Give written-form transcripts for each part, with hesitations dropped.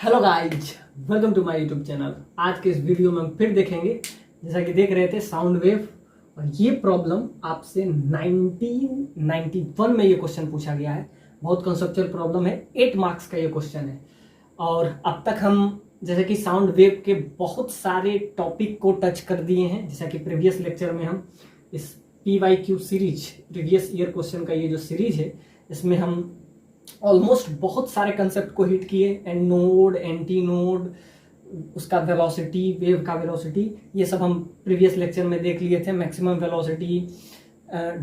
Hello guys, welcome to my YouTube channel. आज के इस वीडियो में हम फिर देखेंगे, जैसा कि देख रहे थे, साउंड वेव। और ये प्रॉब्लम आपसे 1991 में ये क्वेश्चन पूछा गया है। बहुत कंसेप्चुअल प्रॉब्लम है, 8 मार्क्स का ये क्वेश्चन है। और अब तक हम जैसे कि साउंड वेव के बहुत सारे टॉपिक को टच कर दिए हैं। जैसा कि प्रीवियस लेक्चर में हम इस PYQ series, previous year question का ये जो सीरीज है, इसमें हम ऑलमोस्ट बहुत सारे कंसेप्ट को हिट किए। एंड नोड, एंटी नोड, उसका वेलोसिटी, वेव का वेलोसिटी, ये सब हम प्रीवियस लेक्चर में देख लिए थे। मैक्सिमम वेलोसिटी,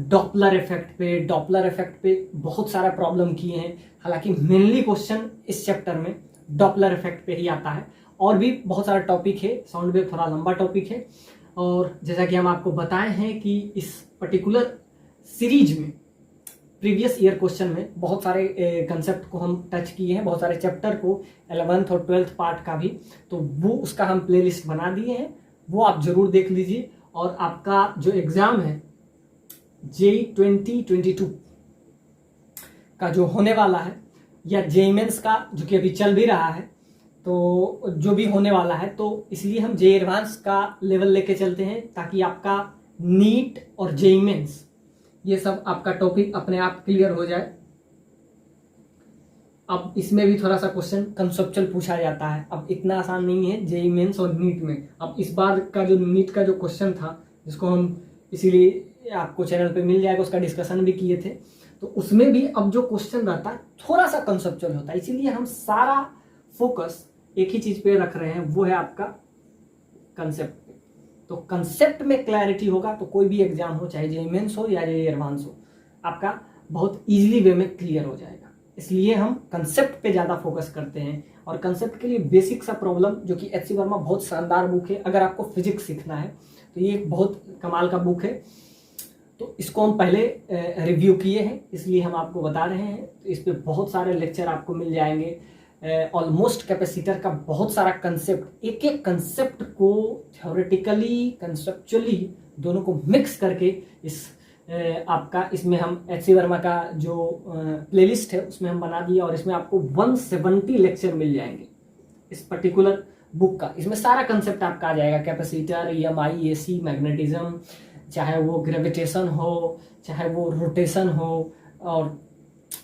डॉपलर इफेक्ट पे बहुत सारा प्रॉब्लम किए हैं। हालांकि मेनली क्वेश्चन इस चैप्टर में डॉपलर इफेक्ट पे ही आता है। और भी बहुत सारा टॉपिक है, साउंड वेव थोड़ा लंबा टॉपिक है। और जैसा कि हम आपको बताए हैं कि इस पर्टिकुलर सीरीज में, प्रीवियस ईयर क्वेश्चन में बहुत सारे कंसेप्ट को हम टच किए हैं, बहुत सारे चैप्टर को, 11th और 12th पार्ट का भी। तो वो उसका हम प्लेलिस्ट बना दिए हैं, वो आप जरूर देख लीजिए। और आपका जो एग्जाम है JEE 2022 का जो होने वाला है, या JEE मेंस का जो कि अभी चल भी रहा है, तो जो भी होने वाला है, तो इसलिए हम JEE एडवांस का लेवल लेके चलते हैं, ताकि आपका नीट और JEE मेंस ये सब आपका टॉपिक अपने आप क्लियर हो जाए। अब इसमें भी थोड़ा सा क्वेश्चन कंसेप्चुअल पूछा जाता है। अब इतना आसान नहीं है JEE मेंस और नीट में। अब इस बार का जो नीट का जो क्वेश्चन था, जिसको हम इसीलिए आपको चैनल पे मिल जाएगा, उसका डिस्कशन भी किए थे, तो उसमें भी अब जो क्वेश्चन रहता है थोड़ा सा कंसेप्चुअल होता है। इसीलिए हम सारा फोकस एक ही चीज पे रख रहे हैं, वो है आपका कंसेप्ट। तो कंसेप्ट में क्लैरिटी होगा तो कोई भी एग्जाम हो, चाहे JEE मेंस हो या JEE एडवांस हो, आपका बहुत इजीली वे में क्लियर हो जाएगा। इसलिए हम कंसेप्ट पे ज्यादा फोकस करते हैं। और कंसेप्ट के लिए बेसिक सा प्रॉब्लम, जो कि HC वर्मा बहुत शानदार बुक है। अगर आपको फिजिक्स सीखना है तो ये एक बहुत कमाल का बुक है। तो इसको हम पहले रिव्यू किए हैं, इसलिए हम आपको बता रहे हैं। तो इस पे बहुत सारे लेक्चर आपको मिल जाएंगे। ऑलमोस्ट कैपेसिटर का बहुत सारा कंसेप्ट, एक एक कंसेप्ट को थ्योरेटिकली, कंसेप्चुअली दोनों को मिक्स करके इस आपका इसमें हम HC वर्मा का जो प्लेलिस्ट है उसमें हम बना दिया। और इसमें आपको 170 लेक्चर मिल जाएंगे इस पर्टिकुलर बुक का। इसमें सारा कंसेप्ट आपका आ जाएगा, कैपेसिटर, EMI, AC, मैग्नेटिज्म, चाहे वो ग्रेविटेशन हो, चाहे वो रोटेशन हो, और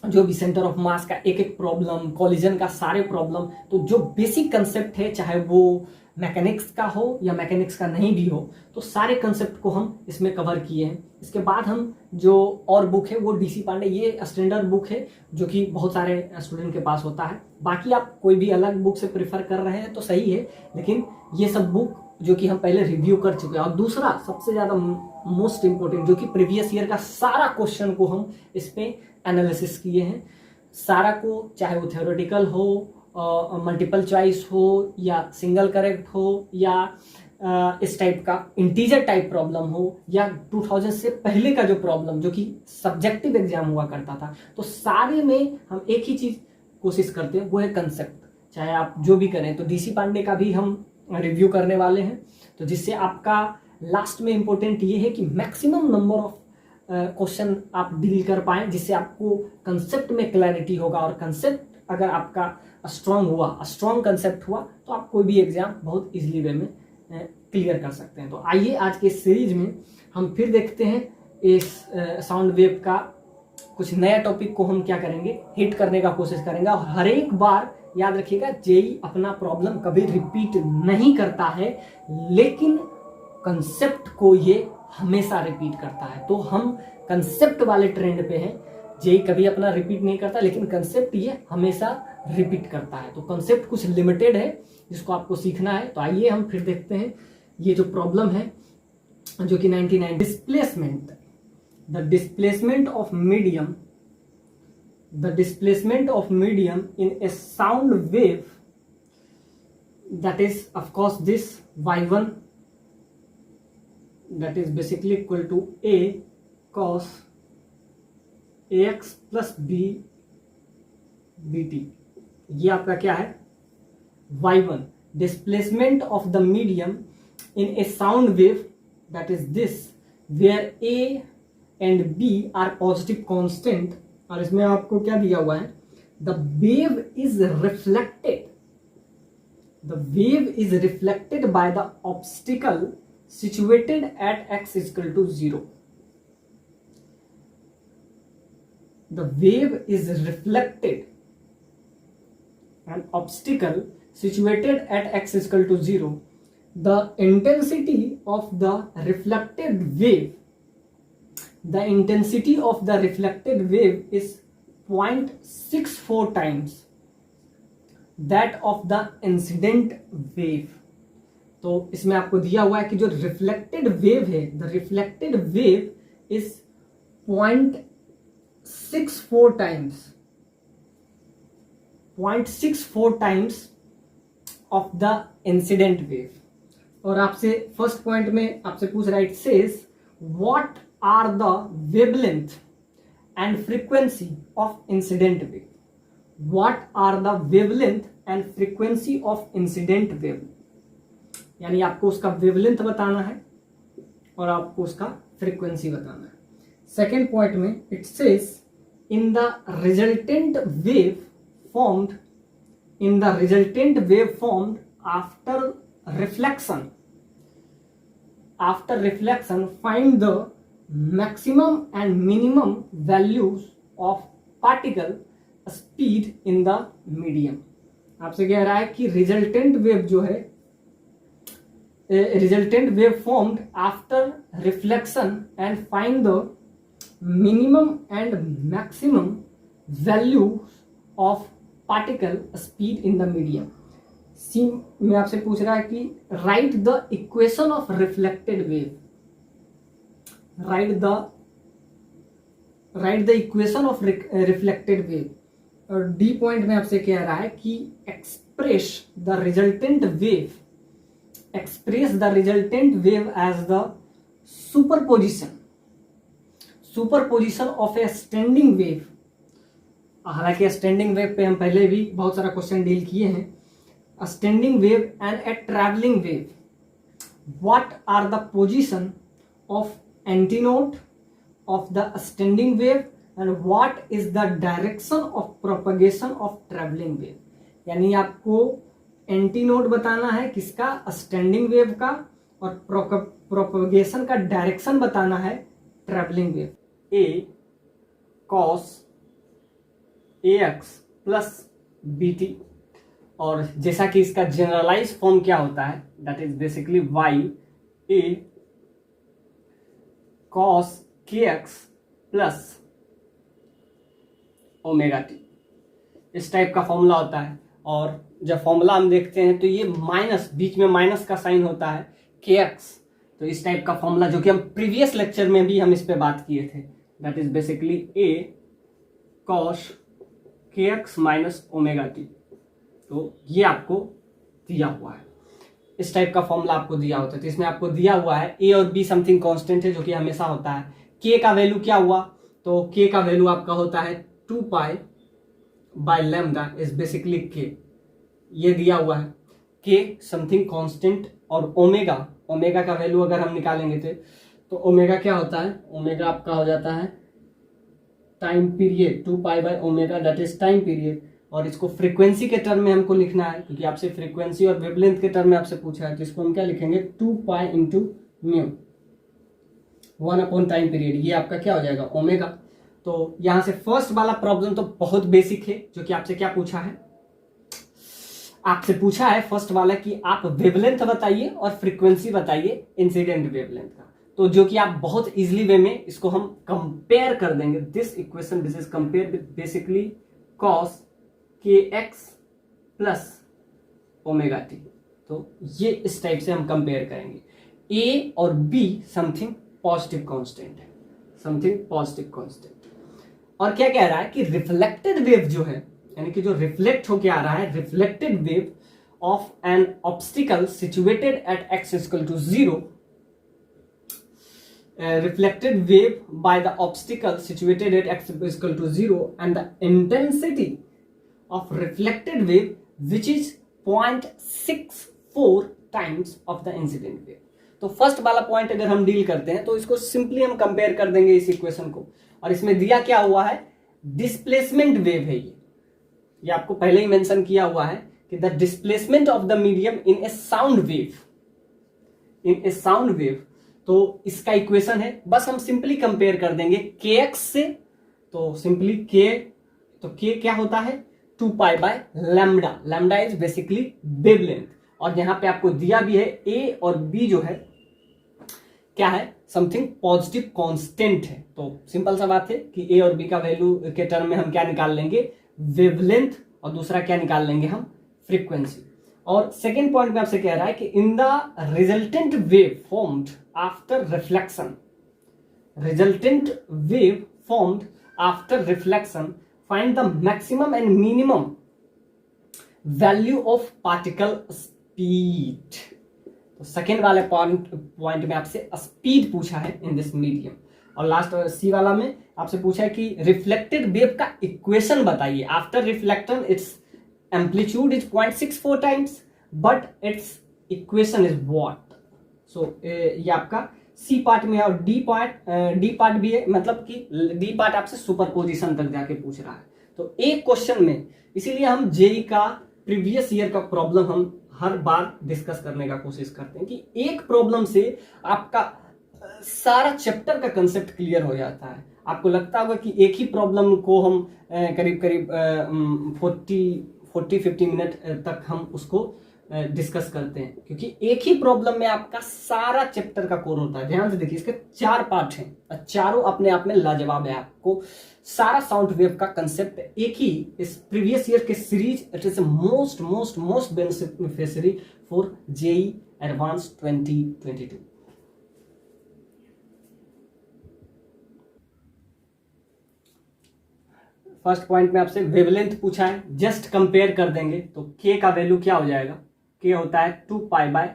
जो भी सेंटर ऑफ मास का एक एक प्रॉब्लम, कॉलिजन का सारे प्रॉब्लम। तो जो बेसिक कंसेप्ट है, चाहे वो मैकेनिक्स का हो या मैकेनिक्स का नहीं भी हो, तो सारे कंसेप्ट को हम इसमें कवर किए हैं। इसके बाद हम जो और बुक है वो DC पांडे, ये स्टैंडर्ड बुक है जो कि बहुत सारे स्टूडेंट के पास होता है। बाकी आप कोई भी अलग बुक से प्रेफर कर रहे हैं तो सही है, लेकिन ये सब बुक जो कि हम पहले रिव्यू कर चुके हैं। और दूसरा सबसे ज्यादा मोस्ट इंपोर्टेंट, जो कि प्रीवियस ईयर का सारा क्वेश्चन को हम इस पे एनालिसिस किए हैं। सारा को, चाहे वो थ्योरेटिकल हो, मल्टीपल चॉइस हो, या सिंगल करेक्ट हो, या इस टाइप का इंटीजर टाइप प्रॉब्लम हो, या 2000 से पहले का जो प्रॉब्लम जो कि सब्जेक्टिव एग्जाम हुआ करता था, तो सारे में हम एक ही चीज कोशिश करते हैं, वो है कंसेप्ट। चाहे आप जो भी करें, तो DC पांडे का भी हम रिव्यू करने वाले हैं। तो जिससे आपका लास्ट में इंपॉर्टेंट ये है कि मैक्सिमम नंबर ऑफ क्वेश्चन आप डील कर पाए, जिससे आपको कंसेप्ट में क्लैरिटी होगा। और कंसेप्ट अगर आपका स्ट्रांग हुआ, स्ट्रांग कंसेप्ट हुआ, तो आप कोई भी एग्जाम बहुत इजीली वे में क्लियर कर सकते हैं। तो आइए आज के सीरीज में हम फिर देखते हैं इस साउंड वेव का कुछ नया टॉपिक को हम क्या करेंगे, हिट करने का कोशिश करेंगे। और हर एक बार याद रखिएगा, JEE अपना प्रॉब्लम कभी रिपीट नहीं करता है, लेकिन कंसेप्ट को ये हमेशा रिपीट करता है। तो हम कंसेप्ट वाले ट्रेंड पे हैं। JEE कभी अपना रिपीट नहीं करता, लेकिन कंसेप्ट ये हमेशा रिपीट करता है। तो कंसेप्ट कुछ लिमिटेड है जिसको आपको सीखना है। तो आइए हम फिर देखते हैं ये जो प्रॉब्लम है, जो कि 99 displacement, the displacement of medium, the displacement of medium in a sound wave, that is of course this y1, that is basically equal to a cos ax plus b dt। ये आपका क्या है, y1, displacement of the medium in a sound wave, that is this, where a and b are positive constant। और इसमें आपको क्या दिया हुआ है, the wave is reflected the wave is reflected by the obstacle situated at x is equal to 0. The wave is reflected, an obstacle situated at x is equal to 0. The intensity of the reflected wave, is 0.64 times that of the incident wave. तो इसमें आपको दिया हुआ है कि जो reflected wave है, the reflected wave is 0.64 times of the incident wave. और आपसे फर्स्ट पॉइंट में आपसे पूछ रहा है, it says what are the wavelength and frequency of incident wave. What are the wavelength and frequency of incident wave, यानी आपको उसका वेवलेंथ बताना है और आपको उसका फ्रीक्वेंसी बताना है। सेकेंड पॉइंट में it says in the resultant wave formed after reflection find the maximum and minimum values of particle speed in the medium. आपसे कह रहा है कि रिजल्टेंट वेव जो है, resultant wave formed after reflection and find the minimum and maximum values of particle speed in the medium. सी में आपसे पूछ रहा है कि write the equation of reflected wave. write the equation of reflected wave. और D point में आपसे कह रहा है कि express the resultant wave as the superposition of a standing wave. हालांकि स्टैंडिंग वेव पे हम पहले भी बहुत सारा क्वेश्चन डील किए हैं। A standing wave and a traveling wave. What are the position of antinode of the standing wave and what is the direction of propagation of traveling wave? यानी आपको एंटीनोड बताना है किसका, स्टैंडिंग वेव का, और propagation का direction बताना है ट्रैवलिंग वेव। ए कॉस ax प्लस bt, और जैसा कि इसका जनरलाइज फॉर्म क्या होता है, that is basically y a cos kx plus omega T, इस टाइप का फॉर्मूला होता है। और जब फॉर्मूला हम देखते हैं तो ये माइनस, बीच में माइनस का साइन होता है kx, तो इस टाइप का फॉर्मूला जो कि हम प्रीवियस लेक्चर में भी हम इस पे बात किए थे, that is basically a cos kx minus omega T. तो ये आपको दिया हुआ है, इस टाइप का फॉर्मूला आपको दिया होता है। तो इसमें आपको दिया हुआ है a और b समथिंग कांस्टेंट है जो कि हमेशा होता है। k का वैल्यू क्या हुआ, तो k का वैल्यू आपका होता है 2 pi by lambda is basically k, ये दिया हुआ है k समथिंग कांस्टेंट। और ओमेगा का वैल्यू अगर हम निकालेंगे थे तो ओमेगा क्या होता है, ओमेगा आपका हो जाता है time period, 2 pi by omega that is time period. और इसको फ्रीक्वेंसी के टर्म में हमको लिखना है क्योंकि आपसे फ्रीक्वेंसी और वेवलेंथ के टर्म में आपसे पूछा है, तो इसको हम क्या लिखेंगे 2 pi into mu 1 upon time period, ये आपका क्या हो जाएगा ओमेगा। तो यहां से फर्स्ट वाला प्रॉब्लम तो बहुत बेसिक है, जो कि आपसे क्या पूछा है, आपसे पूछा है फर्स्ट वाला कि आप वेवलेंथ बताइए और फ्रीक्वेंसी बताइए इंसिडेंट वेवलेंथ का। तो जो कि आप बहुत इजीली वे में इसको हम कंपेयर कर देंगे, this equation this is compare with basically cos kx plus omega T. तो ये इस टाइप से हम कंपेयर करेंगे। a और b समथिंग पॉजिटिव कांस्टेंट है, समथिंग पॉजिटिव कांस्टेंट। और क्या कह रहा है कि रिफ्लेक्टेड वेव जो है, यानी कि जो रिफ्लेक्ट होके आ रहा है, reflected wave of an obstacle situated at x equal to 0, reflected wave by the obstacle situated at x is equal to 0 and the intensity of reflected wave which is 0.64 times of the incident wave। तो first वाला point अगर हम deal करते हैं तो इसको simply हम compare कर देंगे इस इक्वेशन को, और इसमें दिया क्या हुआ है, डिस्प्लेसमेंट वेव है ये आपको पहले ही मेंशन किया हुआ है कि the displacement of the medium in A sound wave, तो इसका इक्वेशन है, बस हम सिंपली कंपेयर कर देंगे kx से, तो सिंपली k क्या होता है 2π/λ, लैम्डा इज बेसिकली वेवलेंथ, और यहां पे आपको दिया भी है a और b जो है क्या है, समथिंग पॉजिटिव कांस्टेंट है। तो सिंपल सा बात है कि a और b का वैल्यू के टर्म में हम क्या निकाल लेंगे, वेवलेंथ, और दूसरा क्या निकाल लेंगे हम, फ्रीक्वेंसी। और सेकेंड पॉइंट में आपसे कह रहा है कि in the resultant wave formed after reflection find the maximum and minimum value of particle speed. तो सेकेंड वाले पॉइंट में आपसे स्पीड पूछा है इन दिस मीडियम, और लास्ट सी वाला में आपसे पूछा है कि रिफ्लेक्टेड वेव का इक्वेशन बताइए। After reflection its amplitude is 0.64 times but its equation is what. So ये आपका सी पार्ट में है, और डी पार्ट भी है, मतलब कि डी पार्ट आपसे सुपरपोजिशन तक जाके पूछ रहा है। तो एक क्वेश्चन में, इसीलिए हम जेई का प्रीवियस ईयर का प्रॉब्लम हम हर बार डिस्कस करने का कोशिश करते हैं कि एक प्रॉब्लम से आपका सारा चैप्टर का कंसेप्ट क्लियर हो जाता है। आपको लगता होगा कि एक ही प्रॉब्लम को हम करीब 40-50 मिनट तक हम उसको डिस्कस करते हैं, क्योंकि एक ही प्रॉब्लम में आपका सारा चैप्टर का कोर होता है। ध्यान से देखिए, इसके 4 पार्ट हैं, चारों अपने आप में लाजवाब है। आपको सारा साउंड वेव का कंसेप्ट एक ही इस प्रीवियस ईयर के series, it is most beneficiary for JEE advance 2022। First point में आपसे वेवलेंथ पूछा है, जस्ट कंपेयर कर देंगे तो k का वैल्यू क्या हो जाएगा, k होता है 2π/λ।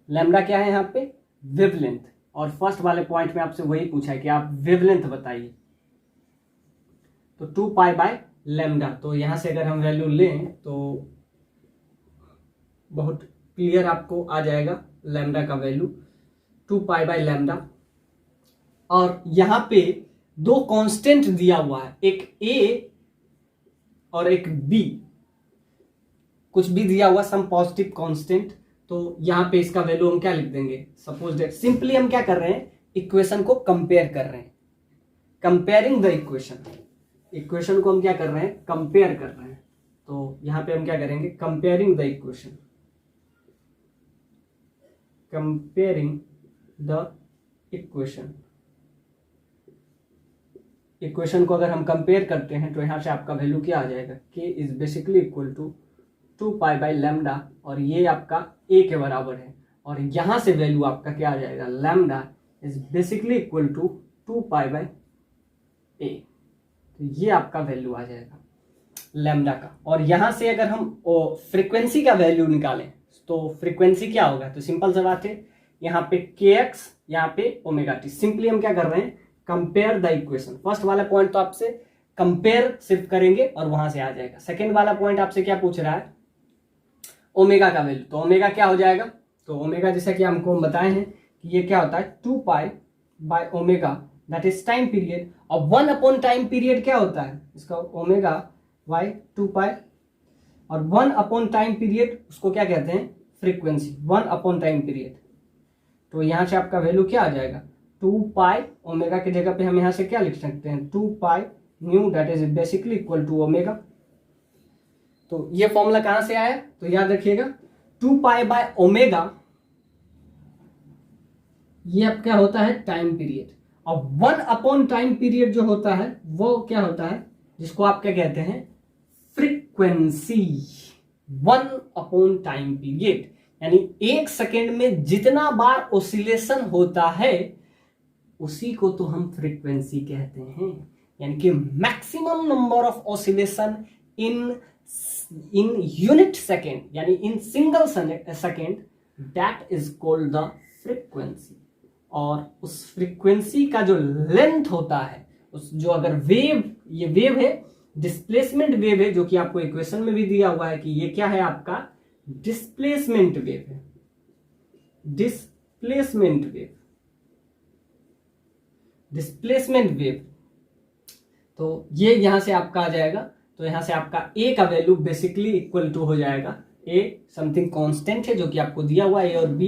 लैम्डा क्या है यहाँ पे, वेवलेंथ, और फर्स्ट वाले पॉइंट में आपसे वही पूछा है कि आप वेवलेंथ बताइए, तो 2π/λ। तो यहां से अगर हम वैल्यू लें तो बहुत क्लियर आपको आ जाएगा लैम्डा का वैल्यू 2π/λ। और यहां पे 2 कांस्टेंट दिया हुआ है, एक a और एक b, कुछ भी दिया हुआ, सम पॉजिटिव कांस्टेंट। तो यहां पे इसका वैल्यू हम क्या लिख देंगे, सपोज दैट, सिंपली हम क्या कर रहे हैं, इक्वेशन को कंपेयर कर रहे हैं, कंपेयरिंग द इक्वेशन को हम क्या कर रहे हैं, कंपेयर कर रहे हैं। तो यहां पे हम क्या करेंगे, कंपेयरिंग द इक्वेशन को अगर हम कंपेयर करते हैं तो यहां से आपका वैल्यू क्या आ जाएगा, k is basically equal to 2π/λ, और ये आपका a के बराबर है, और यहां से वैल्यू आपका क्या आ जाएगा, lambda is basically equal to 2π/a। तो ये आपका वैल्यू आ जाएगा लैम्डा का। और यहां से अगर हम फ्रीक्वेंसी का वैल्यू निकालें तो फ्रीक्वेंसी क्या होगा, तो सिंपल सा बात है, यहाँ पे kx, यहाँ पे ओमेगा टी। सिंपली हम क्या कर रहे हैं, कंपेयर द इक्वेशन। फर्स्ट वाला पॉइंट तो आपसे कंपेयर सिर्फ करेंगे और वहां से आ जाएगा। सेकेंड वाला पॉइंट आपसे क्या पूछ रहा है, ओमेगा का वैल्यू। तो ओमेगा क्या हो जाएगा, तो ओमेगा जैसा कि हमको बताए हैं कि ये क्या होता है 2π/ओमेगा, दैट इज टाइम पीरियड, और 1 टाइम पीरियड क्या होता है इसका, ओमेगा बाय 2π, और 1 टाइम पीरियड उसको क्या कहते हैं, फ्रीक्वेंसी, 1 टाइम पीरियड। तो यहां से आपका वैल्यू क्या आ जाएगा, 2π, ओमेगा की जगह पे हम यहां से क्या लिख सकते हैं, 2π nu, that is basically equal to omega. तो ये फॉर्मूला कहां से आया, तो याद रखिएगा 2π/ओमेगा, ये अब क्या होता है, टाइम पीरियड, और 1 टाइम पीरियड जो होता है वो क्या होता है, जिसको आप क्या कहते हैं, फ्रीक्वेंसी। 1 टाइम पीरियड यानी 1 सेकेंड में जितना बार ओसिलेशन होता है उसी को तो हम फ्रीक्वेंसी कहते हैं, यानी कि maximum number of oscillation in unit second, यानी in single second, that is called the frequency. और उस फ्रीक्वेंसी का जो लेंथ होता है, उस जो अगर वेव, ये वेव है, डिस्प्लेसमेंट वेव है, जो कि आपको इक्वेशन में भी दिया हुआ है कि ये क्या है, आपका डिस्प्लेसमेंट वेव है, डिस्प्लेसमेंट वेव। तो ये यहां से आपका आ जाएगा। तो यहाँ से आपका ए का वैल्यू बेसिकली इक्वल टू हो जाएगा, ए समथिंग कांस्टेंट है जो कि आपको दिया हुआ है, ए और बी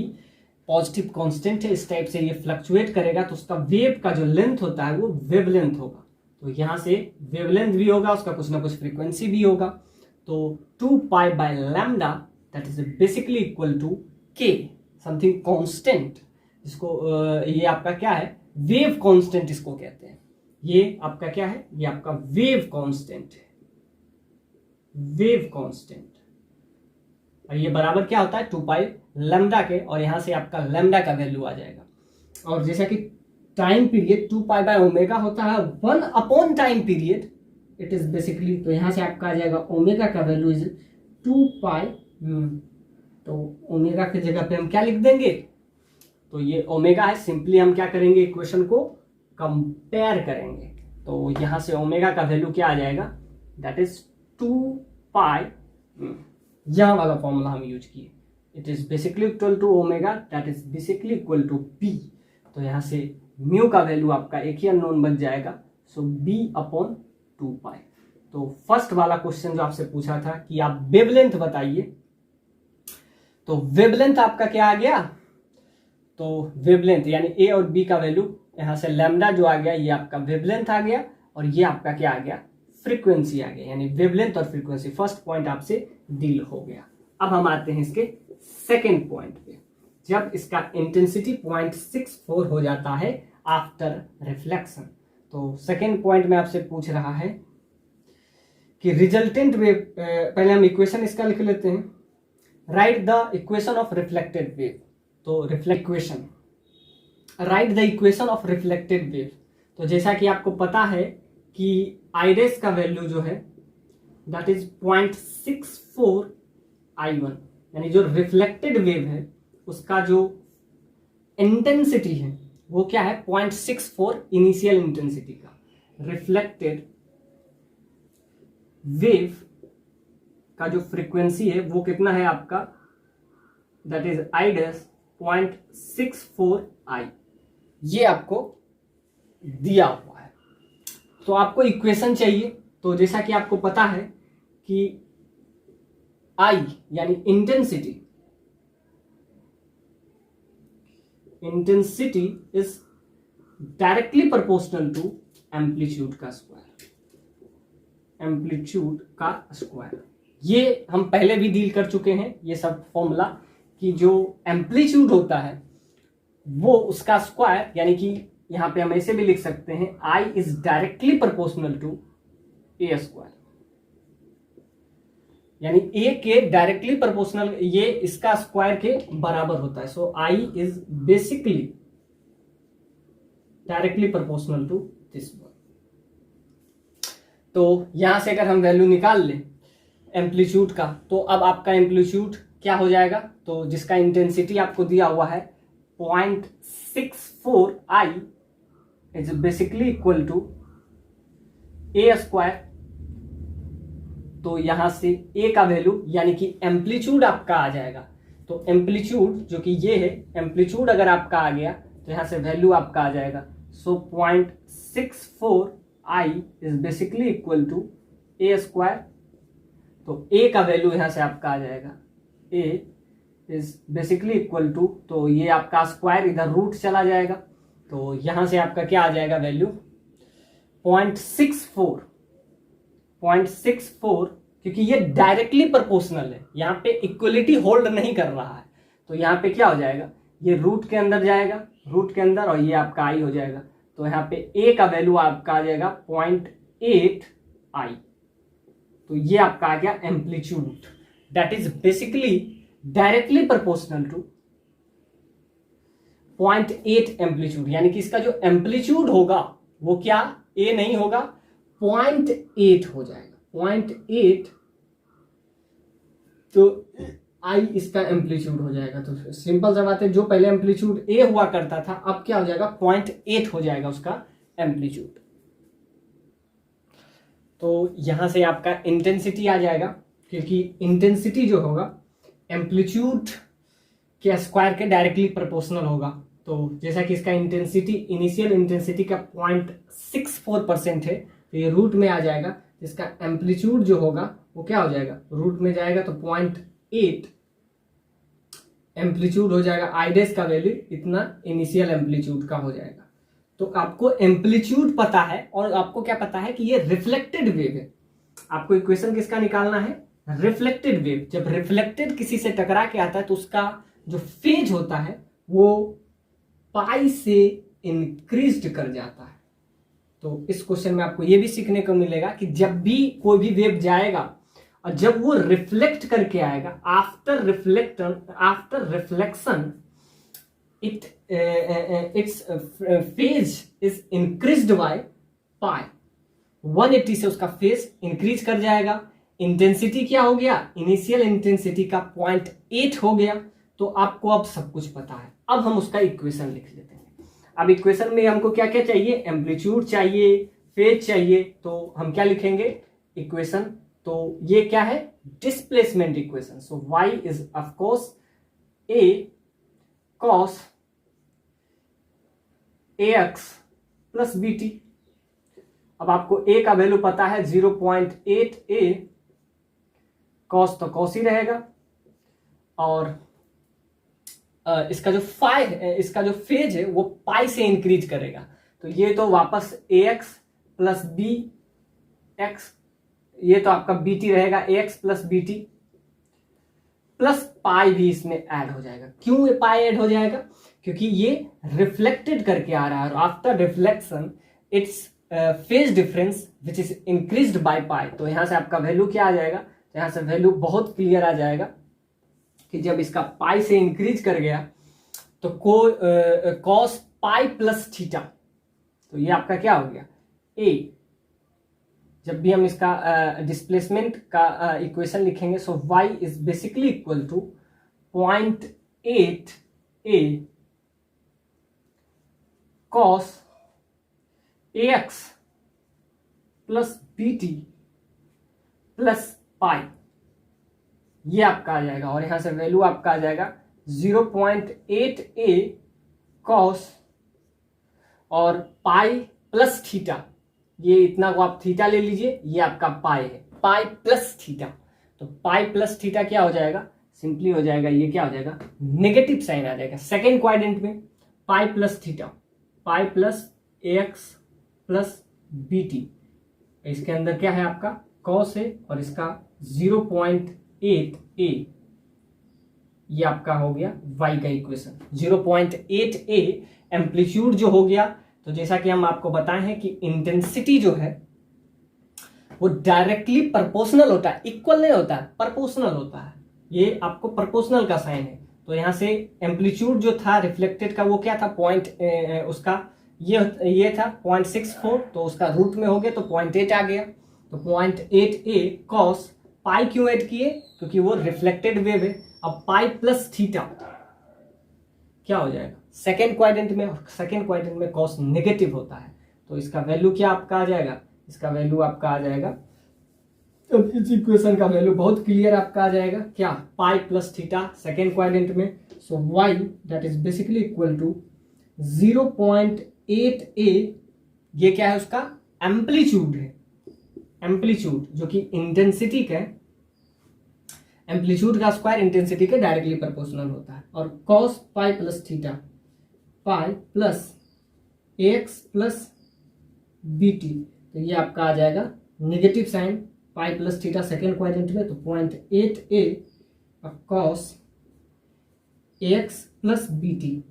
पॉजिटिव कांस्टेंट है, इस टाइप से ये फ्लक्चुएट करेगा तो उसका वेव का जो लेंथ होता है वो वेवलेंथ होगा। तो यहाँ से वेवलेंथ भी होगा, उसका कुछ ना कुछ फ्रीक्वेंसी भी होगा। तो 2 pi by lambda that is basically equal to k something constant, जिसको ये आपका क्या है, वेव कांस्टेंट इसको कहते हैं। ये आपका क्या है, ये आपका वेव कांस्टेंट है, वेव कांस्टेंट। और ये बराबर क्या होता है 2 पाई लैम्डा के, और यहां से आपका लैम्डा का वैल्यू आ जाएगा। और जैसा कि time period 2 pi by omega होता है 1 upon time period, it is basically, तो यहां से आपका आ जाएगा ओमेगा का वैल्यू इज 2 पाई। तो ओमेगा की जगह पे हम क्या लिख देंगे, तो ये ओमेगा है, सिंपली हम क्या करेंगे, इक्वेशन को कंपेयर करेंगे। तो यहां से ओमेगा का वैल्यू क्या आ जाएगा, दैट इज 2 पाई, यहां वाला फॉर्मूला हम यूज किए, it is basically equal to omega that is basically equal to p. तो यहां से म्यू का वैल्यू आपका एक ही अननोन बच जाएगा, सो बी अपॉन 2 पाई। तो फर्स्ट वाला क्वेश्चन जो आपसे पूछा था कि आप वेवलेंथ बताइए, तो वेवलेंथ आपका क्या आ गया, तो वेवलेंथ यानी ए और बी का वैल्यू, यहां से लैम्डा जो आ गया ये आपका वेवलेंथ आ गया, और ये आपका क्या आ गया, फ्रीक्वेंसी आ गया, यानी वेवलेंथ और फ्रीक्वेंसी फर्स्ट पॉइंट आपसे डील हो गया। अब हम आते हैं इसके सेकेंड पॉइंट पे, जब इसका इंटेंसिटी 0.64 हो जाता है आफ्टर रिफ्लेक्शन। तो सेकेंड पॉइंट में आपसे पूछ रहा है कि रिजल्टेंट वेव, पहले हम इक्वेशन इसका लिख लेते हैं, write the equation of reflected wave. तो reflect equation, write the equation of reflected wave. तो जैसा कि आपको पता है कि आईरेस का वैल्यू जो है दैट इज 0.64 I1, यानी जो रिफ्लेक्टेड वेव है उसका जो इंटेंसिटी है वो क्या है 0.64 इनिशियल इंटेंसिटी का। रिफ्लेक्टेड वेव का जो फ्रीक्वेंसी है वो कितना है आपका, that is I dash 0.64 I, ये आपको दिया हुआ है। तो आपको इक्वेशन चाहिए, तो जैसा कि आपको पता है कि I यानी intensity is directly proportional to amplitude का स्क्वायर, एम्पलीट्यूड का स्क्वायर। ये हम पहले भी डील कर चुके हैं ये सब फॉर्मूला, कि जो एम्पलीट्यूड होता है वो उसका स्क्वायर, यानी कि यहां पे हम ऐसे भी लिख सकते हैं I is directly proportional to a square, यानी ए के डायरेक्टली प्रोपोर्शनल, ये इसका स्क्वायर के बराबर होता है। So I is basically directly proportional to this one. तो यहां से अगर हम वैल्यू निकाल लें एम्पलीट्यूड का, तो अब आपका एम्पलीट्यूड क्या हो जाएगा, तो जिसका इंटेंसिटी आपको दिया हुआ है 0.64 I is basically equal to a square. तो यहां से ए का वैल्यू यानी कि एम्पलीट्यूड आपका आ जाएगा, तो एम्पलीट्यूड जो कि ये है, एम्पलीट्यूड अगर आपका आ गया तो यहां से वैल्यू आपका आ जाएगा, so 0.64 I is basically equal to a square. तो ए का वैल्यू यहां से आपका आ जाएगा, a is basically equal to, तो ये आपका स्क्वायर इधर रूट चला जाएगा, तो यहां से आपका क्या आ जाएगा वैल्यू 0.64, क्योंकि ये डायरेक्टली प्रोपोर्शनल है, यहाँ पे इक्वलिटी होल्ड नहीं कर रहा है। तो यहाँ पे क्या हो जाएगा, ये रूट के अंदर जाएगा, रूट के अंदर, और ये आपका आई हो जाएगा। तो यहाँ पे ए का वैल्यू आपका आ जाएगा 0.8 I। तो ये आपका आ गया amplitude that is basically directly proportional to 0.8 amplitude, यानी कि इसका जो एम्पलीट्यूड होगा वो क्या ए नहीं होगा 0.8 हो जाएगा, 0.8। तो आई इसका एम्पलीट्यूड हो जाएगा। तो सिंपल सा बात है, जो पहले एम्पलीट्यूड ए हुआ करता था अब क्या हो जाएगा 0.8 हो जाएगा उसका एम्पलीट्यूड। तो यहां से आपका इंटेंसिटी आ जाएगा, क्योंकि इंटेंसिटी जो होगा एम्पलीट्यूड के स्क्वायर के डायरेक्टली प्रोपोर्शनल होगा। तो जैसा कि इसका इंटेंसिटी इनिशियल इंटेंसिटी का 0.64% है, तो ये रूट में आ जाएगा, इसका एम्पलीट्यूड जो होगा वो क्या हो जाएगा, रूट में जाएगा तो 0.8 एम्पलीट्यूड हो जाएगा। आई डैश का वैल्यू इतना इनिशियल एम्पलीट्यूड का हो जाएगा। तो आपको एम्पलीट्यूड पता है और आपको क्या पता है कि ये रिफ्लेक्टेड वेव है। आपको इक्वेशन किसका निकालना है, रिफ्लेक्टेड वेव। जब रिफ्लेक्टेड किसी से टकरा के आता है तो उसका जो फेज होता है वो पाई से इंक्रीज्ड कर जाता है। तो इस क्वेश्चन में आपको ये भी सीखने को मिलेगा कि जब भी कोई भी वेव जाएगा और जब वो रिफ्लेक्ट करके आएगा, after reflection it's phase is increased by pi. 180 से उसका फेज इंक्रीज कर जाएगा। इंटेंसिटी क्या हो गया, इनिशियल इंटेंसिटी का 0.8 हो गया। तो आपको अब सब कुछ पता है। अब हम उसका इक्वेशन लिख लेते हैं। अब इक्वेशन में हमको क्या क्या चाहिए, एम्पलीट्यूड चाहिए, फेज चाहिए। तो हम क्या लिखेंगे इक्वेशन, तो ये क्या है, displacement equation. So y is of course a cos ax plus bt। अब आपको a का वैल्यू पता है 0.8 a, cos तो cos ही रहेगा, और इसका जो फेज है वो पाई से इंक्रीज करेगा। तो ये तो वापस ax प्लस बी एक्स, ये तो आपका bt रहेगा ax प्लस bt प्लस पाई भी इसमें ऐड हो जाएगा। क्यों ये पाई ऐड हो जाएगा, क्योंकि ये रिफ्लेक्टेड करके आ रहा है और after reflection it's phase difference which is increased by pi. तो यहां से आपका वैल्यू क्या आ जाएगा, तो यहां से वैल्यू बहुत क्लियर आ जाएगा कि जब इसका पाई से इंक्रीज कर गया तो कॉस पाई प्लस थीटा, तो ये आपका क्या हो गया a। जब भी हम इसका डिस्प्लेसमेंट का इक्वेशन लिखेंगे, so y is basically equal to 0.8 a cos ax plus bt plus pi, ये आपका आ जाएगा। और यहां से वैल्यू आपका आ जाएगा 0.8 a cos और पाई प्लस थीटा, ये इतना को आप थीटा ले लीजिए, ये आपका पाई है, पाई प्लस थीटा। तो पाई प्लस थीटा क्या हो जाएगा, सिंपली हो जाएगा, ये क्या हो जाएगा, नेगेटिव साइन आ जाएगा। सेकेंड क्वाड्रेंट में पाई plus theta, pi plus ax plus bt, इसके अंदर क्या है आपका cos है और इसका 0.8 a, ये आपका हो गया y का इक्वेशन। 0.8 a एम्पलीट्यूड जो हो गया, तो जैसा कि हम आपको बताए हैं कि इंटेंसिटी जो है वो डायरेक्टली प्रोपोर्शनल होता है, इक्वल नहीं होता है, प्रोपोर्शनल होता है। ये आपको प्रोपोर्शनल का साइन है। तो यहां से एम्पलीट्यूड जो था रिफ्लेक्टेड का वो क्या था, उसका ये था 0.64, तो उसका रूट में हो गया तो 0.8 आ गया। तो 0.8 a cos पाई क्यों ऐड किए, क्योंकि वो रिफ्लेक्टेड वेव है। अब पाई प्लस थीटा क्या हो जाएगा सेकेंड क्वाड्रेंट में, सेकेंड क्वाड्रेंट में cos नेगेटिव होता है। तो इसका वैल्यू क्या आपका आ जाएगा, इसका वैल्यू आपका आ जाएगा, अब इस इक्वेशन का वैल्यू बहुत क्लियर आपका आ जाएगा, क्या, pi plus theta second quadrant में। So y that is basically equal to 0.8 a, ये क्या है उसका एम्पलीट्यूड है, एम्पलीट्यूड जो कि इंटेंसिटी का, एम्पलीट्यूड का स्क्वायर इंटेंसिटी के डायरेक्टली प्रोपोर्शनल होता है। और cos pi plus theta, pi plus ax plus bt, तो ये आपका आ जाएगा negative sine, pi plus theta second quadrant में, तो 0.8 a cos ax plus bt।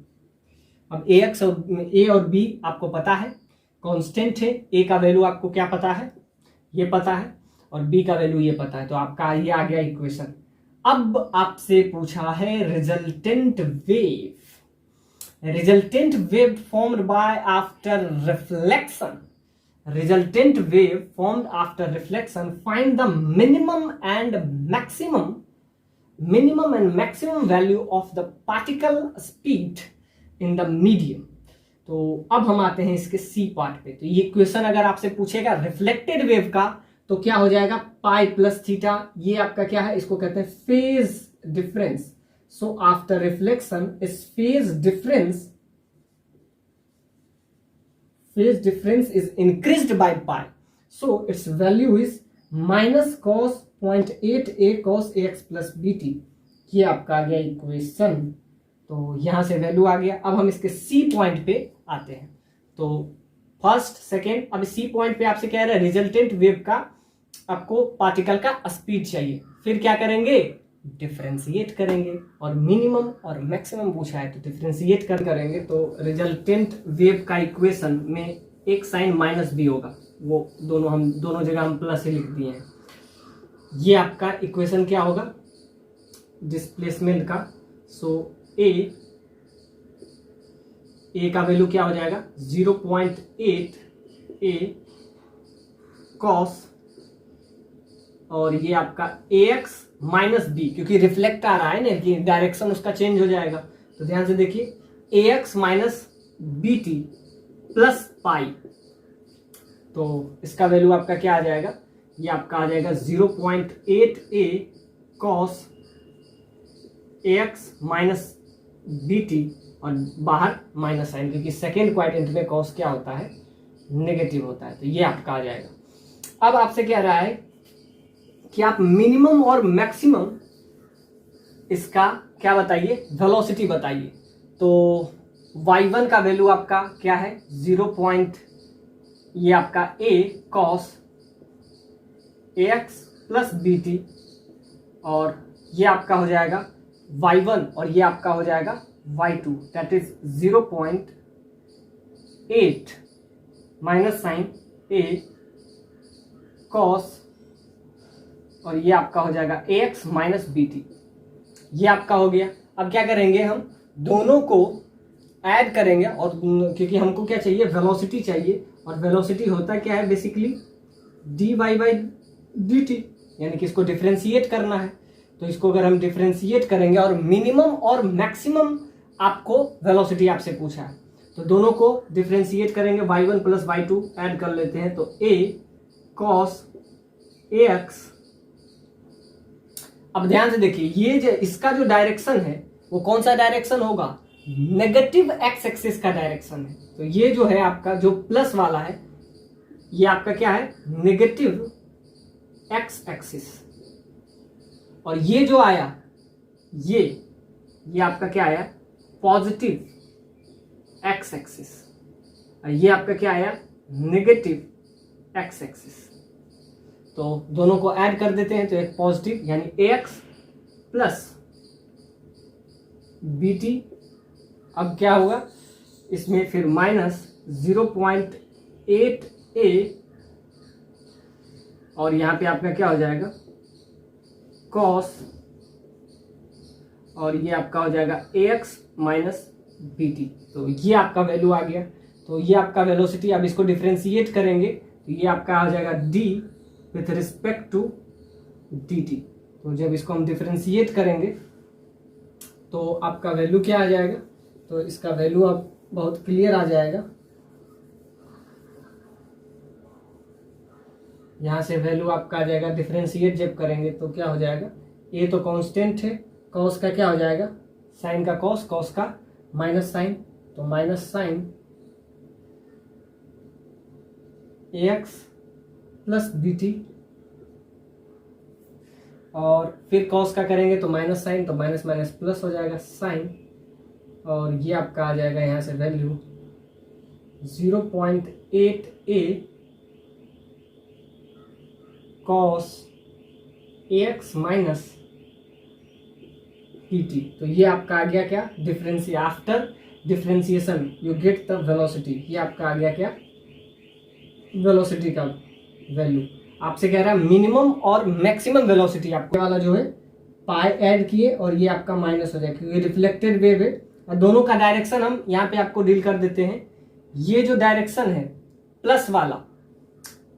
अब ax और a और b आपको पता है कांस्टेंट है, a का वैल्यू आपको क्या पता है, ये पता है, और b का वैल्यू ये पता है। तो आपका ये आ गया इक्वेशन। अब आपसे पूछा है resultant wave, resultant wave formed by after reflection, resultant wave formed after reflection, find the minimum and maximum value of the particle speed in the medium। तो अब हम आते हैं इसके सी पार्ट पे। तो ये क्वेश्चन अगर आपसे पूछेगा रिफ्लेक्टेड वेव का, तो क्या हो जाएगा, पाई प्लस थीटा, ये आपका क्या है, इसको कहते हैं phase difference. So after reflection इस phase difference is increased by pi। So its value is minus cos 0.8a cos ax plus bt। ये आपका आ गया इक्वेशन। तो यहां से वैल्यू आ गया। अब हम इसके सी पॉइंट पे आते हैं। तो फर्स्ट सेकेंड, अब सी पॉइंट पे आपसे कह रहा है रिजल्टेंट वेव का आपको पार्टिकल का स्पीड चाहिए। फिर क्या करेंगे, डिफरेंशिएट करेंगे, और मिनिमम और मैक्सिमम पूछा है तो डिफरेंशिएट करेंगे। तो रिजल्टेंट वेव का इक्वेशन में एक साइन माइनस भी होगा, वो दोनों जगह हम प्लस ही लिख दिए हैं। ये आपका इक्वेशन क्या होगा डिस्प्लेसमेंट का। सो ए का वैल्यू क्या हो जाएगा 0.8 a cos, और ये आपका ax माइनस बी, क्योंकि रिफ्लेक्ट आ रहा है ना कि डायरेक्शन उसका चेंज हो जाएगा। तो ध्यान से देखिए ax minus b t plus pi. तो इसका वैल्यू आपका क्या आ जाएगा, ये आपका आ जाएगा 0.8 a cos ax minus b t, और बाहर माइनस साइन, क्योंकि सेकेंड क्वाड्रेंट में कॉस क्या होता है, नेगेटिव होता है। तो ये आपका आ जाएगा। अब आपसे कह रहा है कि आप मिनिमम और मैक्सिमम इसका क्या बताइए, वेलोसिटी बताइए। तो y1 का वैल्यू आपका क्या है 0. ये आपका a cos ax plus B t, और ये आपका हो जाएगा y1, और ये आपका हो जाएगा y2, that is 0.8 minus sine a cos, और ये आपका हो जाएगा ax माइनस बी टी। ये आपका हो गया। अब क्या करेंगे, हम दोनों को ऐड करेंगे, और क्योंकि हमको क्या चाहिए, वेलोसिटी चाहिए, और वेलोसिटी होता क्या है बेसिकली dy बाई dt, यानी कि इसको डिफरेंशिएट करना है। तो इसको अगर हम डिफरेंशिएट करेंगे, और मिनिमम और मैक्सिमम आपको वेलोसिटी आपसे पूछा है, तो दोनों को डिफरेंशिएट करेंगे, y1 प्लस y2 ऐड कर लेते हैं। तो a cos ax, अब ध्यान से देखिए ये जो इसका जो डायरेक्शन है वो कौन सा डायरेक्शन होगा, नेगेटिव एक्स एक्सिस का डायरेक्शन है। तो ये जो है आपका जो प्लस वाला है, ये आपका क्या है, नेगेटिव एक्स एक्सिस, और ये जो आया ये आपका क्या आया, पॉजिटिव एक्स एक्सिस, और ये आपका क्या आया, नेगेटिव एक्स एक्सिस। तो दोनों को ऐड कर देते हैं, तो एक पॉजिटिव यानी ax प्लस बी टी। अब क्या होगा इसमें, फिर माइनस 0.8 a, और यहां पे आपका क्या हो जाएगा cos, और ये आपका हो जाएगा ax माइनस बी टी। तो ये आपका वैल्यू आ गया। तो ये आपका वेलोसिटी, अब इसको डिफरेंशिएट करेंगे तो ये आपका आ जाएगा d with respect to dt। तो जब इसको हम डिफरेंशिएट करेंगे तो आपका वैल्यू क्या आ जाएगा, तो इसका वैल्यू अब बहुत क्लियर आ जाएगा। यहाँ से वैल्यू आपका आ जाएगा, डिफरेंशिएट जब करेंगे तो क्या हो जाएगा, ये तो कांस्टेंट है, कॉस का क्या हो जाएगा, साइन का कॉस, कॉस का माइनस साइन, तो minus sine ax plus B t, और फिर कॉस का करेंगे तो माइनस साइन, तो माइनस माइनस प्लस हो जाएगा साइन, और ये आपका आ जाएगा यहाँ से value 0.8 a cos ax minus pt। तो ये आपका आ गया क्या, after differentiation you get the velocity. ये आपका आ गया क्या, वेलोसिटी का वैल्यू। आपसे कह रहा है मिनिमम और मैक्सिमम वेलोसिटी, आपको वाला जो है पाई ऐड किए, और ये आपका माइनस हो जाएगा क्योंकि रिफ्लेक्टेड वेव है, और दोनों का डायरेक्शन हम यहाँ पे आपको डील कर देते हैं। ये जो डायरेक्शन है प्लस वाला,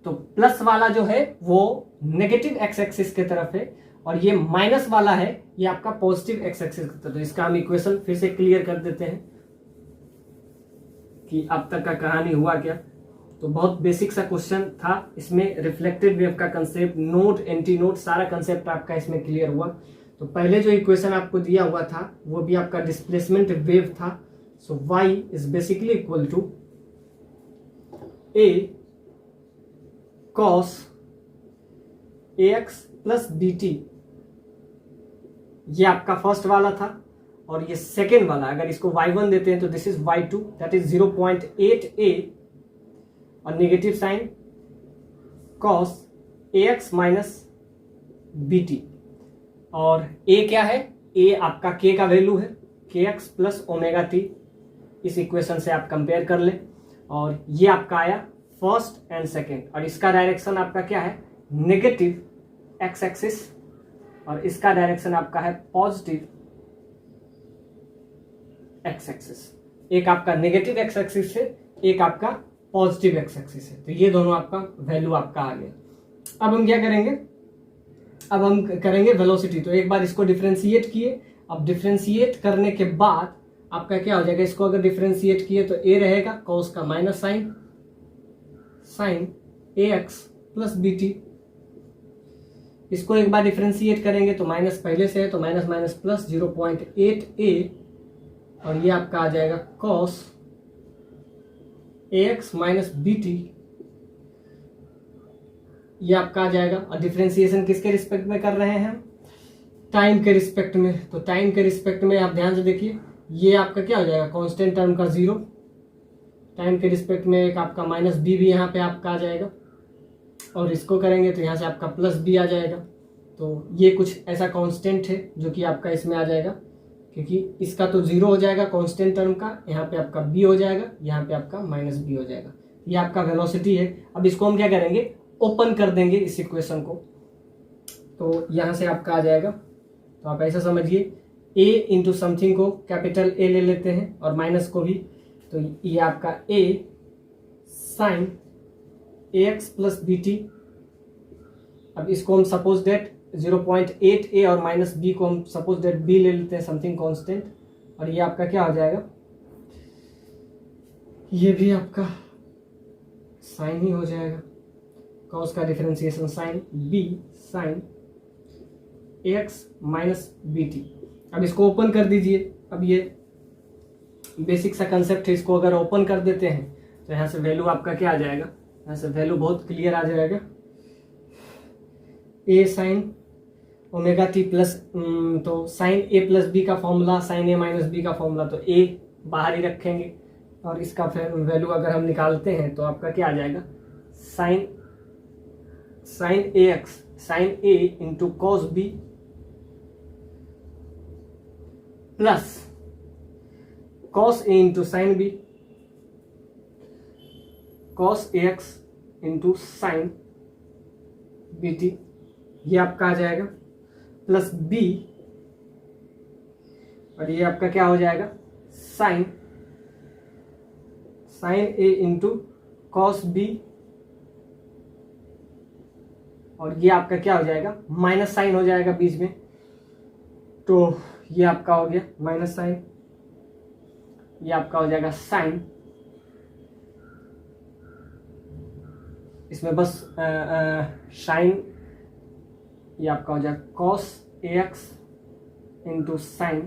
तो प्लस वाला जो है वो नेगेटिव एक्स एक्सिस की तरफ है, और ये माइनस वाला है ये आपका पॉजिटिव एक्स एक्सिस की तरफ। तो इसका हम इक्वेशन फिर से क्लियर कर देते हैं कि अब तक का कहानी हुआ क्या। तो बहुत बेसिक सा क्वेश्चन था, इसमें रिफ्लेक्टेड वेव का कंसेप्ट, नोड एंटी नोड सारा कंसेप्ट आपका इसमें क्लियर हुआ। तो पहले जो इक्वेशन आपको दिया हुआ था वो भी आपका डिस्प्लेसमेंट वेव था। So y is basically equal to a cos A x plus B T, ये आपका फर्स्ट वाला था, और ये सेकेंड वाला अगर इसको y1 देते हैं तो this is y2, that is 0.8a, और negative sine cos A x minus b t, और a क्या है, a आपका k का वैल्यू है, के एक्स प्लस ओमेगा टी, इस इक्वेशन से आप कंपेयर कर लें, और ये आपका आया फर्स्ट एंड सेकेंड, और इसका डायरेक्शन आपका क्या है, नेगेटिव एक्स एक्सिस, और इसका डायरेक्शन आपका है पॉजिटिव एक्स एक्सिस। एक आपका नेगेटिव एक्स एक्सिस है, एक आपका पॉजिटिव एक्स एक्सिस है, तो ये दोनों आपका वैल्यू आपका आ गया। अब हम क्या करेंगे, अब हम करेंगे वेलोसिटी। तो एक बार इसको डिफरेंशिएट किए, अब डिफरेंशिएट करने के बाद आपका क्या हो जाएगा, इसको अगर डिफरेंशिएट किए तो ए रहेगा कॉस का माइनस साइन साइन ए एक्स प्लस बी टी, इसको एक बार डिफरेंशिएट करेंगे तो माइनस पहले से है तो माइनस माइनस प्लस 0.8a, और ये आपका आ जाएगा कॉस ए एक्स माइनस बी टी, ये आपका आ जाएगा। और डिफरेंशिएशन किसके रिस्पेक्ट में कर रहे हैं हम, टाइम के रिस्पेक्ट में, तो टाइम के रिस्पेक्ट में आप ध्यान से देखिए, ये आपका क्या हो जाएगा, कांस्टेंट टर्म का 0, टाइम के रिस्पेक्ट में एक आपका माइनस बी भी यहाँ पे आपका आ जाएगा, और इसको करेंगे तो यहाँ से आपका प्लस बी आ जाएगा। तो ये कुछ ऐसा कांस्टेंट है जो कि आपका इसमें आ जाएगा, क्योंकि इसका तो 0 हो जाएगा कांस्टेंट टर्म का, यहाँ पे आपका बी हो जाएगा, यहाँ पे आपका माइनस बी हो जाएगा। ये आपका वेलोसिटी है। अब इसको हम क्या करेंगे, ओपन कर देंगे इस इक्वेशन को, तो यहाँ से आपका आ जाएगा, तो आप ऐसा समझिए a इंटू समथिंग को कैपिटल A ले लेते हैं और माइनस को भी, तो ये आपका a sine A x plus B T. अब इसको हम सपोज दैट 0.8a और माइनस b को हम सपोज दैट b ले लेते हैं समथिंग कांस्टेंट, और ये आपका क्या हो जाएगा, ये भी आपका साइन ही हो जाएगा, कॉस का डिफरेंशिएशन साइन b साइन ए एक्स माइनस बी टी। अब इसको ओपन कर दीजिए। अब ये बेसिक सा कंसेप्ट है, इसको अगर ओपन कर देते हैं तो यहाँ से वैल्यू आपका क्या आ जाएगा, यहाँ से वैल्यू बहुत क्लियर आ जाएगा, ए साइन ओमेगा टी प्लस, तो साइन ए प्लस बी का फॉर्मूला साइन ए माइनस बी का फॉर्मूला, तो ए बाहर ही रखेंगे, और इसका वैल्यू अगर हम निकालते हैं तो आपका क्या आ जाएगा, sine sine A X sine A into cos B plus cos A into sine B cos A X into sine B T, ये आपका आ जाएगा प्लस बी, और ये आपका क्या हो जाएगा, sine sine A into cos B, और ये आपका क्या हो जाएगा, माइनस साइन हो जाएगा बीच में, तो ये आपका हो गया माइनस साइन, ये आपका हो जाएगा साइन, इसमें बस साइन, ये आपका हो जाएगा कॉस ए X into sine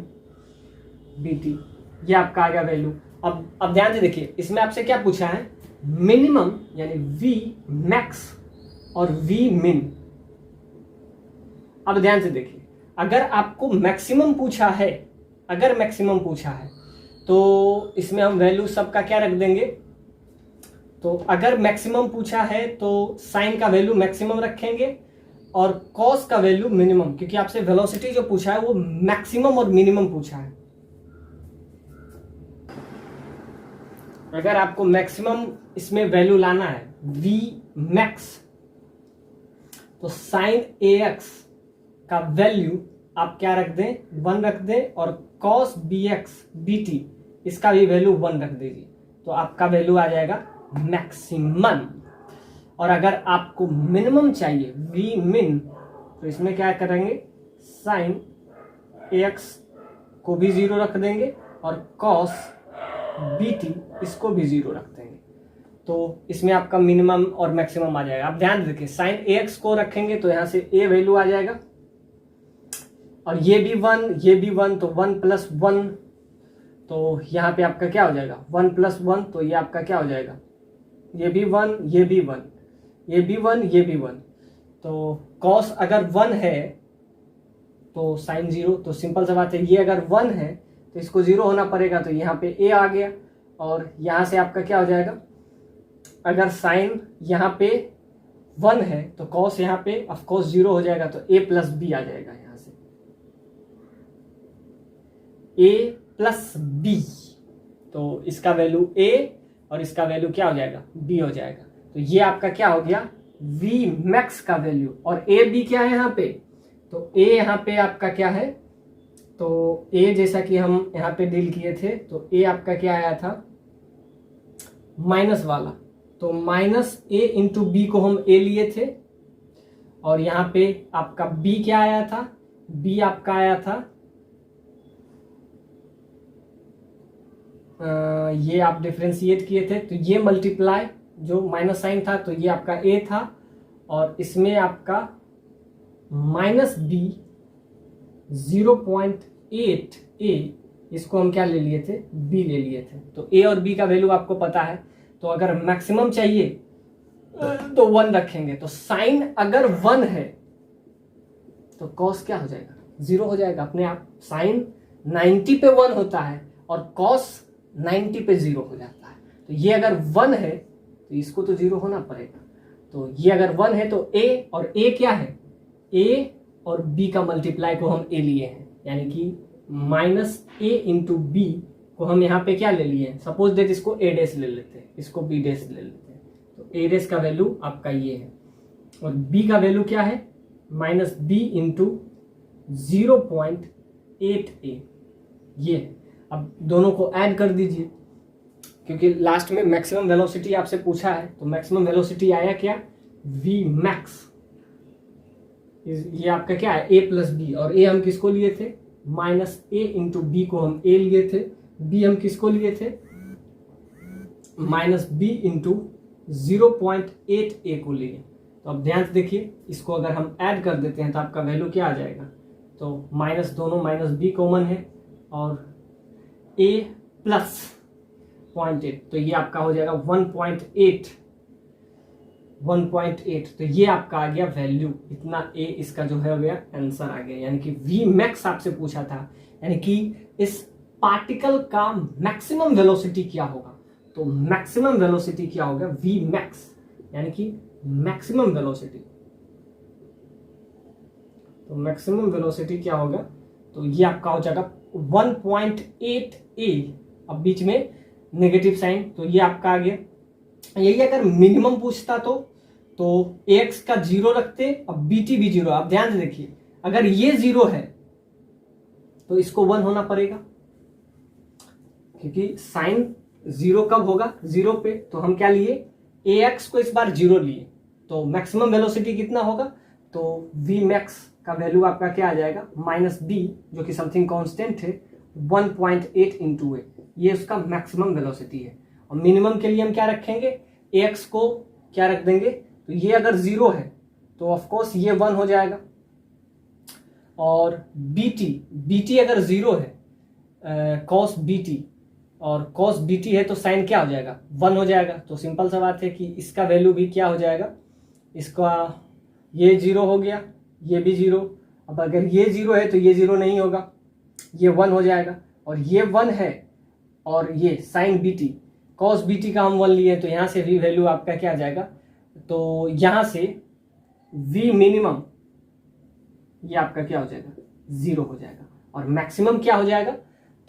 B T, ये आपका आ गया वैल्यू। अब ध्यान से देखिए, इसमें आपसे क्या पूछा है, मिनिमम यानी वी मैक्स और वी मिन। अब ध्यान से देखिए, अगर आपको मैक्सिमम पूछा है, अगर मैक्सिमम पूछा है तो इसमें हम वैल्यू सबका क्या रख देंगे, तो अगर मैक्सिमम पूछा है तो साइन का वैल्यू मैक्सिमम रखेंगे और कॉस का वैल्यू मिनिमम, क्योंकि आपसे वेलोसिटी जो पूछा है वो मैक्सिमम और मिनिमम पूछा है। अगर आपको मैक्सिमम इसमें वैल्यू लाना है v मैक्स, तो साइन ए एक्स का वैल्यू आप क्या रख दें, 1 रख दें, और cos b x b t इसका भी वैल्यू 1 रख दीजिए, तो आपका वैल्यू आ जाएगा मैक्सिमम। और अगर आपको मिनिमम चाहिए वी मिन, तो इसमें क्या करेंगे, साइन ए एक्स को भी 0 रख देंगे और कॉस बी टी इसको भी 0 रख देंगे, तो इसमें आपका मिनिमम और मैक्सिमम आ जाएगा। आप ध्यान रखिए, साइन ए एक्स को रखेंगे तो यहाँ से ए वैल्यू आ जाएगा, और ये भी 1 ये भी 1, तो 1 प्लस 1, तो यहाँ पे आपका क्या हो जाएगा 1 प्लस 1, तो ये आपका क्या हो जाएगा, ये भी 1 ये भी 1, ये भी 1, ये भी 1। तो कॉस अगर 1 है तो साइन 0। तो सिंपल सा बात है, ये अगर 1 है तो इसको 0 होना पड़ेगा, तो यहाँ पे a आ गया। और यहाँ से आपका क्या हो जाएगा, अगर साइन यहाँ पे 1 है तो कॉस यहाँ पे ऑफकोर्स 0 हो जाएगा, तो a प्लस बी आ जाएगा। यहाँ से a प्लस बी, तो इसका वैल्यू a और इसका वैल्यू क्या हो जाएगा, b हो जाएगा। तो ये आपका क्या हो गया, v मैक्स का वैल्यू। और a b क्या है यहाँ पे, तो a यहाँ पे आपका क्या है, तो a जैसा कि हम यहाँ पे डील किए थे, तो a आपका क्या आया था, माइनस वाला। तो माइनस a इंटू बी को हम a लिए थे, और यहाँ पे आपका b क्या आया था, b आपका आया था ये आप डिफ्रेंशिएट किए थे, तो ये मल्टीप्लाई जो माइनस साइन था, तो ये आपका a था, और इसमें आपका माइनस b 0.8 a, इसको हम क्या ले लिए थे, b ले लिए थे। तो a और b का वैल्यू आपको पता है, तो अगर मैक्सिमम चाहिए तो 1 रखेंगे। तो साइन अगर 1 है तो कॉस क्या हो जाएगा, 0 हो जाएगा अपने आप। साइन 90 पे 1 होता है और कॉस 90 पे 0 हो जाता है। तो ये अगर 1 है तो इसको तो 0 होना पड़ेगा। तो ये अगर 1 है तो a, और a क्या है, a और b का मल्टीप्लाई को हम a लिए हैं, यानी कि माइनस a इंटू बी को हम यहाँ पे क्या ले लिए हैं, सपोज दैट इसको a डैश ले लेते हैं, इसको b डैश ले लेते हैं। तो a डैश का वैल्यू आपका ये है, और b का वैल्यू क्या है, माइनस b इंटू 0.8a, ये। अब दोनों को ऐड कर दीजिए, क्योंकि लास्ट में मैक्सिमम वेलोसिटी आपसे पूछा है। तो मैक्सिमम वेलोसिटी आया क्या, v मैक्स, ये आपका क्या है, a प्लस बी। और a हम किसको लिए थे, माइनस a इंटू बी को हम a लिए थे, b हम किसको लिए थे, माइनस b इंटू 0.8a को लिए। तो अब ध्यान से देखिए, इसको अगर हम ऐड कर देते हैं तो आपका वैल्यू क्या आ जाएगा, तो माइनस, दोनों माइनस b कॉमन है, और a प्लस 0.8, तो ये आपका हो जाएगा 1.8। तो ये आपका आ गया वैल्यू, इतना a इसका जो है हो गया आंसर आ गया। यानी कि v मैक्स आपसे पूछा था, यानी कि इस पार्टिकल का मैक्सिमम वेलोसिटी क्या होगा। तो मैक्सिमम वेलोसिटी क्या होगा, v मैक्स, यानी कि मैक्सिमम वेलोसिटी। तो मैक्सिमम वेलोसिटी क्या होगा, तो ये आपका हो जाएगा 1.8a। अब बीच में नेगेटिव साइन, तो ये आपका आ गया। यही अगर मिनिमम पूछता तो ax का 0 रखते, अब bt भी 0। आप ध्यान से देखिए, अगर ये 0 है तो इसको 1 होना पड़ेगा, क्योंकि साइन 0 कब होगा, 0 पे। तो हम क्या लिए, ax को इस बार 0 लिए, तो मैक्सिमम वेलोसिटी कितना होगा, तो v मैक्स का वैल्यू आपका क्या आ जाएगा, माइनस b, जो कि समथिंग कांस्टेंट है, 1.8 इंटू a, ये उसका मैक्सिमम वेलोसिटी है। और मिनिमम के लिए हम क्या रखेंगे, ax को क्या रख देंगे, तो ये अगर 0 है तो ऑफ कोर्स ये 1 हो जाएगा। और bt अगर 0 है, cos bt, और cos bt है तो साइन क्या हो जाएगा, 1 हो जाएगा। तो सिंपल सा बात है कि इसका वैल्यू भी क्या हो जाएगा, इसका ये 0 हो गया, ये भी 0। अब अगर ये 0 है तो ये 0 नहीं होगा, ये 1 हो जाएगा। और ये 1 है, और ये साइन bt, cos bt का हम 1 लिए, तो यहाँ से v वैल्यू आपका क्या आ जाएगा, तो यहाँ से v मिनिमम ये आपका क्या हो जाएगा, 0 हो जाएगा। और मैक्सिमम क्या हो जाएगा,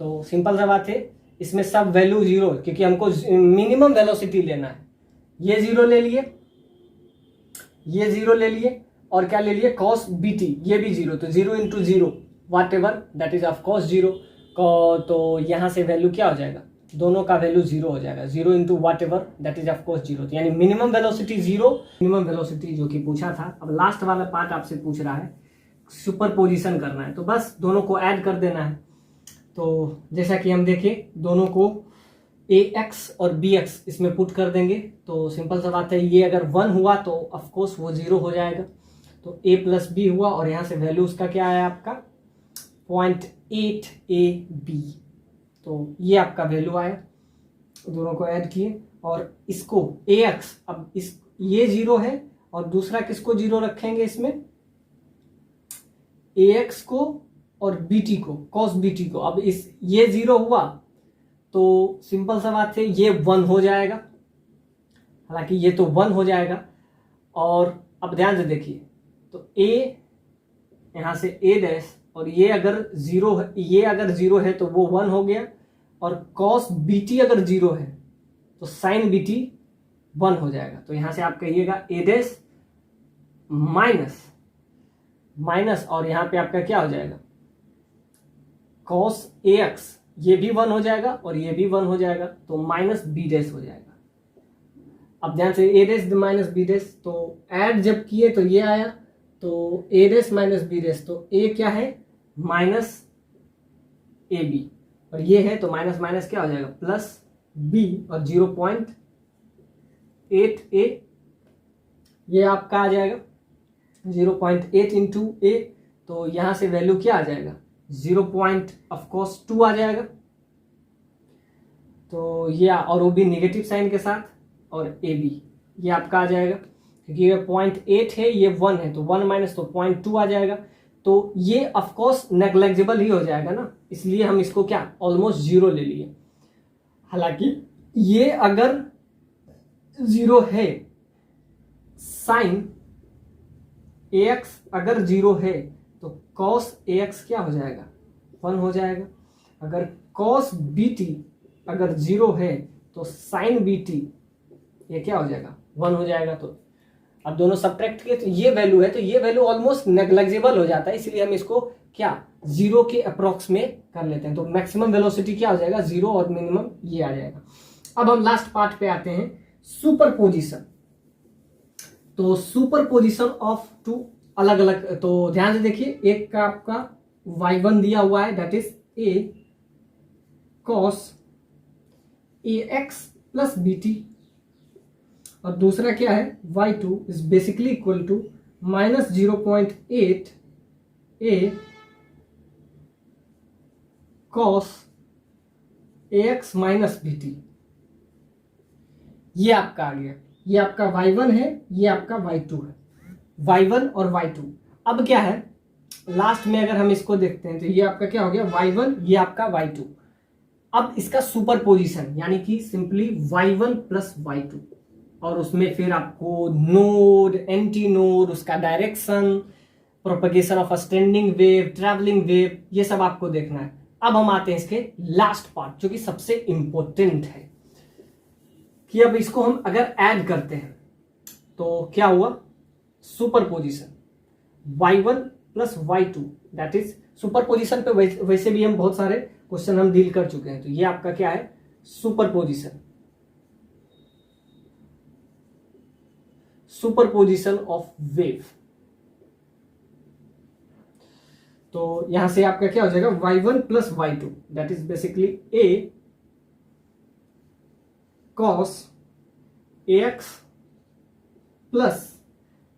तो सिंपल सा बात है, इसमें सब वैल्यू 0, क्योंकि हमको मिनिमम वेलोसिटी लेना है। ये 0 ले लिए, ये 0 ले लिए, और क्या ले लिए, cos bt, ये भी 0, तो 0 into 0 whatever, that is of course 0। तो यहाँ से वैल्यू क्या हो जाएगा, दोनों का वैल्यू 0 हो जाएगा, 0 into whatever, that is of course 0। यानी मिनिमम वेलोसिटी 0, मिनिमम वेलोसिटी जो कि पूछा था। अब लास्ट वाला पार्ट आपसे पूछ रहा है, सुपरपोजिशन करना है, तो बस दोनों को ऐड कर देना है। तो जैसा कि हम देखें, दोनों को ax और bx इसमें पुट कर देंगे, तो सिंपल सा बात है, ये अगर 1 हुआ तो ऑफ कोर्स वो 0 हो जाएगा। तो a प्लस बी हुआ, और यहाँ से वैल्यू उसका क्या आया आपका, 0.8ab, तो ये आपका वैल्यू आया। दोनों को ऐड किए, और इसको ax, अब इस ये जीरो है और दूसरा किसको जीरो रखेंगे इसमें, ax को और bt को, cos bt को। अब इस ये जीरो हुआ तो सिंपल सा बात है ये 1 हो जाएगा, हालांकि ये तो 1 हो जाएगा। और अब ध्यान से देखिए तो a यहां से a डैश, और ये अगर जीरो है, ये अगर जीरो है तो वो 1 हो गया, और cos bt अगर जीरो है तो sin bt 1 हो जाएगा। तो यहां से आप कहिएगा a डैश माइनस माइनस, और यहां पे आपका क्या हो जाएगा, cos ax, ये भी 1 हो जाएगा और ये भी 1 हो जाएगा, तो माइनस b डैश हो जाएगा। अब ध्यान से a dash minus b dash, तो ऐड जब किए तो ये आया, तो a dash minus b dash, तो a क्या है माइनस ए बी, और ये है तो माइनस माइनस क्या हो जाएगा प्लस b, और 0.8a ये आपका आ जाएगा 0.8 इंटू ए, तो यहां से वैल्यू क्या आ जाएगा 0.2 आ जाएगा। तो ये और वो भी नेगेटिव साइन के साथ, और ए बी ये आपका आ जाएगा, क्योंकि ये 0.8 है ये 1 है, तो 1 माइनस तो 0.2 आ जाएगा। तो ये ऑफकोर्स नेग्लेक्जिबल ही हो जाएगा ना, इसलिए हम इसको क्या ऑलमोस्ट जीरो ले लिए। हालांकि ये अगर जीरो है, साइन ax अगर जीरो है तो cos ax क्या हो जाएगा 1 हो जाएगा। अगर cos bt अगर जीरो है तो sin bt ये क्या हो जाएगा 1 हो जाएगा। तो अब दोनों सब्ट्रैक्ट किए तो ये वैल्यू है, तो ये वैल्यू ऑलमोस्ट नेग्लेक्जिबल हो जाता है, इसलिए हम इसको क्या जीरो के अप्रोक्स में कर लेते हैं। तो मैक्सिमम वेलोसिटी क्या हो जाएगा 0 और मिनिमम ये आ जाएगा। अब हम लास्ट पार्ट पे आते हैं, सुपरपोजिशन। तो सुपरपोजिशन ऑफ टू अलग अलग, तो ध्यान से देखिए, एक का आपका y1 दिया हुआ है that is a cos ax plus bt, और दूसरा क्या है y2 is basically equal to minus 0.8 a cos ax minus bt। ये आपका आ गया, ये आपका y1 है, ये आपका y2 है, y1 और y2। अब क्या है लास्ट में अगर हम इसको देखते हैं तो ये आपका क्या हो गया y1, ये आपका y2। अब इसका सुपरपोजिशन यानी कि सिंपली y1 प्लस y2, और उसमें फिर आपको नोड, एंटी नोड, उसका direction, propagation of standing wave, travelling wave, ये सब आपको देखना है। अब हम आते हैं इसके लास्ट पार्ट जो कि सबसे इंपॉर्टेंट है, कि अब इसको हम अगर ऐड करते हैं तो क्या हुआ superposition y1 plus y2 that is superposition पे वैसे भी हम बहुत सारे क्वेश्चन हम डील कर चुके हैं। तो ये आपका क्या है सुपरपोजिशन, सुपरपोजिशन ऑफ वेव। तो यहां से आपका क्या हो जाएगा y1 plus y2 that is basically a cos ax plus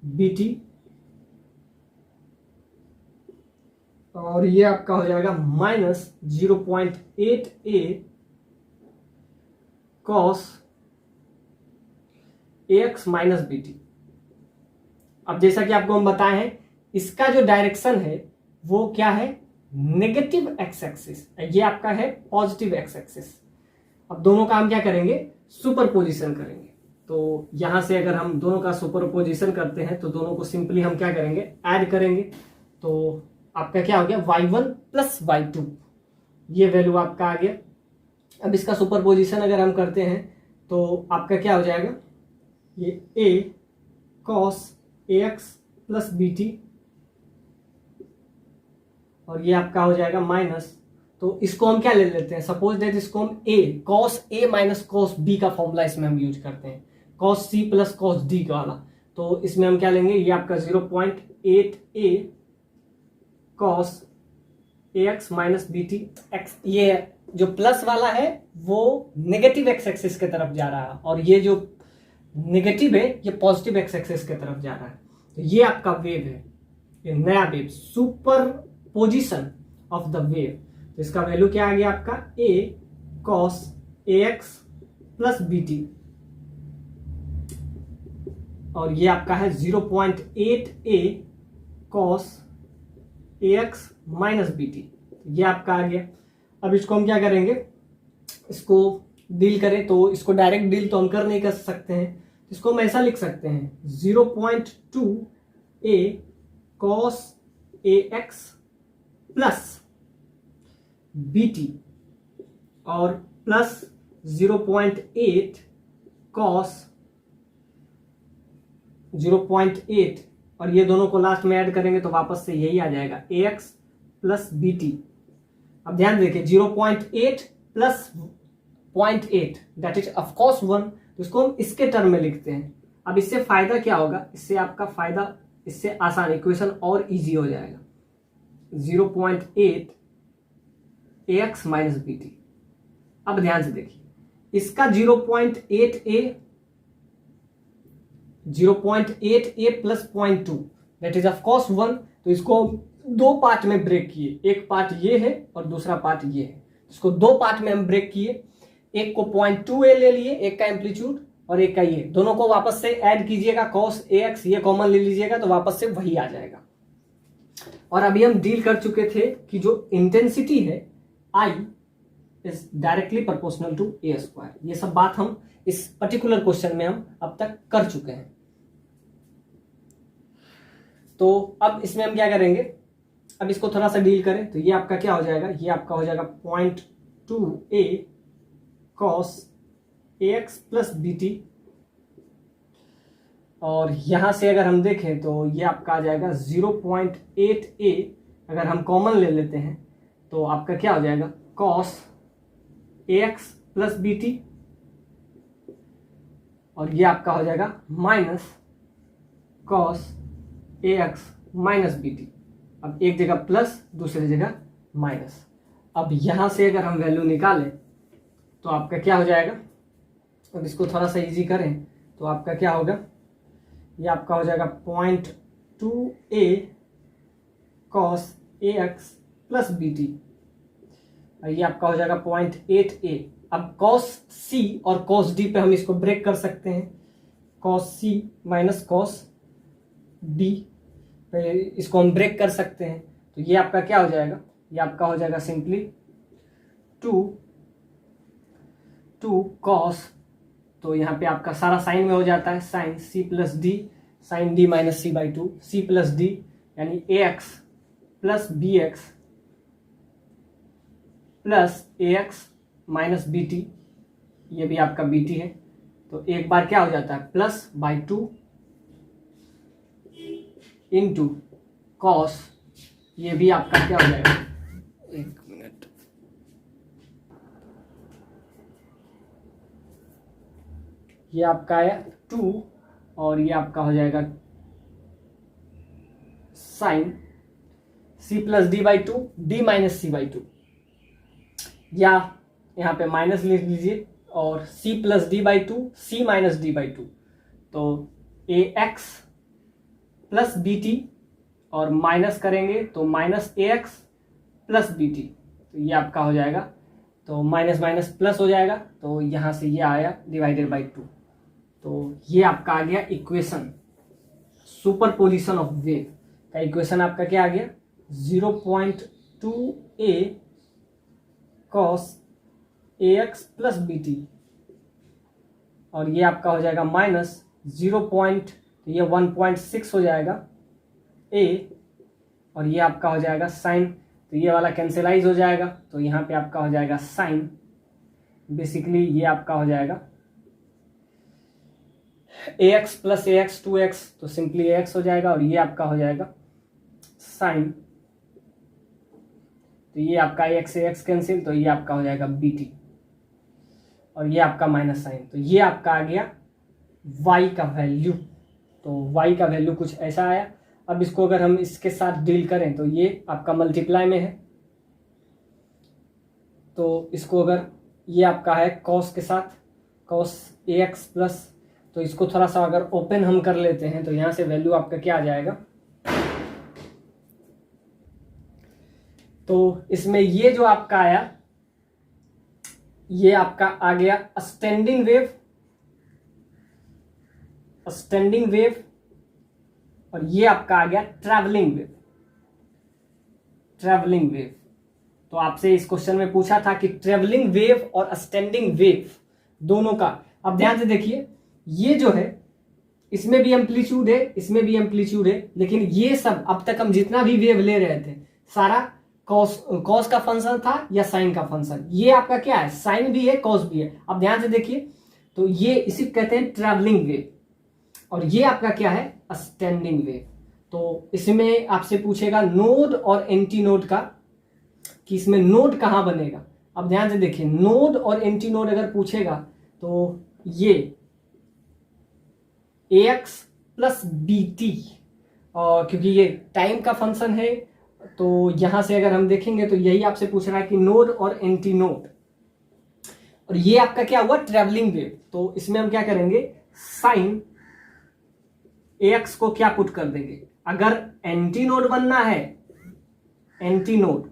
bt, और ये आपका हो जाएगा minus 0.8a cos ax minus bt। अब जैसा कि आपको हम बताए हैं, इसका जो डायरेक्शन है वो क्या है नेगेटिव एक्स एक्सिस, ये आपका है पॉजिटिव एक्स एक्सिस। अब दोनों का हम क्या करेंगे सुपरपोजिशन करेंगे। तो यहां से अगर हम दोनों का सुपरपोजिशन करते हैं तो दोनों को सिंपली हम क्या करेंगे ऐड करेंगे। तो आपका क्या हो गया y1 प्लस y2, ये वैल्यू आपका आ गया। अब इसका सुपरपोजिशन अगर हम करते हैं तो आपका क्या हो जाएगा ये a cos ax plus bt, और ये आपका हो जाएगा माइनस, तो इसको हम क्या ले लेते हैं सपोज दैट इसको हम a cos a minus cos b का फॉर्मूला इसमें हम यूज करते हैं, cos c plus cos d का वाला। तो इसमें हम क्या लेंगे ये आपका 0.8a cos ax minus bt, x ये जो प्लस वाला है वो नेगेटिव एक्स एक्सिस की तरफ जा रहा है, और ये जो नेगेटिव है ये पॉजिटिव एक्स एक्सिस की तरफ जा रहा है। तो ये आपका वेव है, ये नया wave, super position of the wave. तो इसका वैल्यू क्या आ गया आपका a cos ax plus bt, और ये आपका है 0.8a cos ax minus b t, ये आपका आ गया। अब इसको हम क्या करेंगे, इसको डील करें तो इसको डायरेक्ट डील तो हम कर नहीं कर सकते हैं, इसको हम ऐसा लिख सकते हैं 0.2a cos ax plus b t और प्लस 0.8 cos 0.8 और ये दोनों को लास्ट में ऐड करेंगे तो वापस से यही आ जाएगा ax प्लस बीटी। अब ध्यान देखिए 0.8 plus 0.8 that is of course 1, तो इसको हम इसके टर्म में लिखते हैं। अब इससे फायदा क्या होगा, इससे आपका फायदा, इससे आसान इक्वेशन और इजी हो जाएगा। 0.8 ax माइनस बीटी। अब ध्यान से देखिए इसका 0.8a plus 0.2 that is of course 1, तो इसको दो पार्ट में ब्रेक किए, एक पार्ट ये है और दूसरा पार्ट ये है, इसको दो पार्ट में हम ब्रेक किए, एक को 0.2a ले लिए, एक का एम्पलीट्यूड और एक का ये, दोनों को वापस से ऐड कीजिएगा cos ax, ये कॉमन ले लीजिएगा तो वापस से वही आ जाएगा। और अभी हम डील कर चुके थे कि जो इंटेंसिटी है I is directly proportional to a square, ये सब बात हम इस पर्टिकुलर क्वेश्चन में हम अब तक कर चुके हैं। तो अब इसमें हम क्या करेंगे, अब इसको थोड़ा सा डील करें तो ये आपका क्या हो जाएगा, ये आपका हो जाएगा 0.2a cos ax plus b t, और यहां से अगर हम देखें तो ये आपका आ जाएगा 0.8a, अगर हम कॉमन ले लेते हैं तो आपका क्या हो जाएगा cos ax प्लस बीटी, और ये आपका हो जाएगा minus cos ax minus BT. अब एक जगह प्लस दूसरी जगह माइनस। अब यहां से अगर हम वैल्यू निकालें तो आपका क्या हो जाएगा, अब इसको थोड़ा सा इजी करें तो आपका क्या होगा, ये आपका हो जाएगा 0.2a cos ax plus b t, और ये आपका हो जाएगा 0.8a। अब cos c और cos d पे हम इसको ब्रेक कर सकते हैं, cos c minus cos d पे इसको हम ब्रेक कर सकते हैं, तो ये आपका क्या हो जाएगा, ये आपका हो जाएगा सिंपली 2 cos, तो यहाँ पे आपका सारा साइन में हो जाता है sine c plus d, sine d minus c by 2, c plus d यानी ax plus bx plus ax minus b t, ये भी आपका बीटी है, तो एक बार क्या हो जाता है प्लस बाई 2 इंटू कॉस, ये भी आपका क्या हो जाएगा, एक मिनट, ये आपका आया 2 और ये आपका हो जाएगा sine c plus d by 2 d minus c by 2, या यहाँ पे माइनस लिख लीजिए और c plus d by 2 c minus d by 2, तो ax प्लस बीटी और माइनस करेंगे तो माइनस ax प्लस बीटी, तो ये आपका हो जाएगा, तो माइनस माइनस प्लस हो जाएगा, तो यहाँ से ये आया डिवाइडेड बाई 2, तो ये आपका आ गया इक्वेशन, सुपरपोजिशन ऑफ वेव का इक्वेशन आपका क्या आ गया 0.2a cos ax plus b t, और ये आपका हो जाएगा माइनस 0. तो ये 1.6 हो जाएगा a, और ये आपका हो जाएगा साइन, तो ये वाला कैंसिलाइज हो जाएगा, तो यहाँ पे आपका हो जाएगा साइन, बेसिकली ये आपका हो जाएगा ax प्लस ax 2x, तो सिंपली ax हो जाएगा, और ये आपका हो जाएगा साइन, तो ये आपका ax से x कैंसिल, तो ये आपका हो जाएगा bt, और ये आपका माइनस साइन, तो ये आपका आ गया y का वैल्यू, तो y का वैल्यू कुछ ऐसा आया। अब इसको अगर हम इसके साथ डील करें तो ये आपका मल्टीप्लाई में है, तो इसको अगर ये आपका है cos के साथ cos ax प्लस, तो इसको थोड़ा सा अगर ओपन हम कर लेते हैं तो यहाँ से वैल्यू आपका क्या आ जाएगा, तो इसमें ये जो आपका आया ये आपका आ गया स्टैंडिंग वेव, स्टैंडिंग वेव और ये आपका आ गया ट्रैवलिंग वेव। ट्रैवलिंग वेव, तो आपसे इस क्वेश्चन में पूछा था कि ट्रैवलिंग वेव और स्टैंडिंग वेव दोनों का, अब ध्यान से देखिए, ये जो है इसमें भी एम्पलीट्यूड है, इसमें भी एम्पलीट्यूड है, लेकिन ये सब अब तक हम जितना भी वेव ले रहे थे सारा कॉस का फंक्शन था या साइन का फंक्शन। ये आपका क्या है, साइन भी है कॉस भी है। अब ध्यान से देखिए, तो ये इसी कहते हैं ट्रैवलिंग वेव, और ये आपका क्या है, स्टैंडिंग वेव। तो इसमें आपसे पूछेगा नोड और एंटी नोड का, कि इसमें नोड कहां बनेगा। अब ध्यान से देखिए, नोड और एंटी नोड अगर पूछेगा तो ये ax प्लस बी टी, और क्योंकि ये टाइम का फंक्शन है तो यहां से अगर हम देखेंगे तो यही आपसे पूछ रहा है कि नोड और एंटी नोड, और ये आपका क्या हुआ, ट्रैवलिंग वेव। तो इसमें हम क्या करेंगे, साइन ax को क्या पुट कर देंगे। अगर एंटी नोड बनना है, एंटी नोड,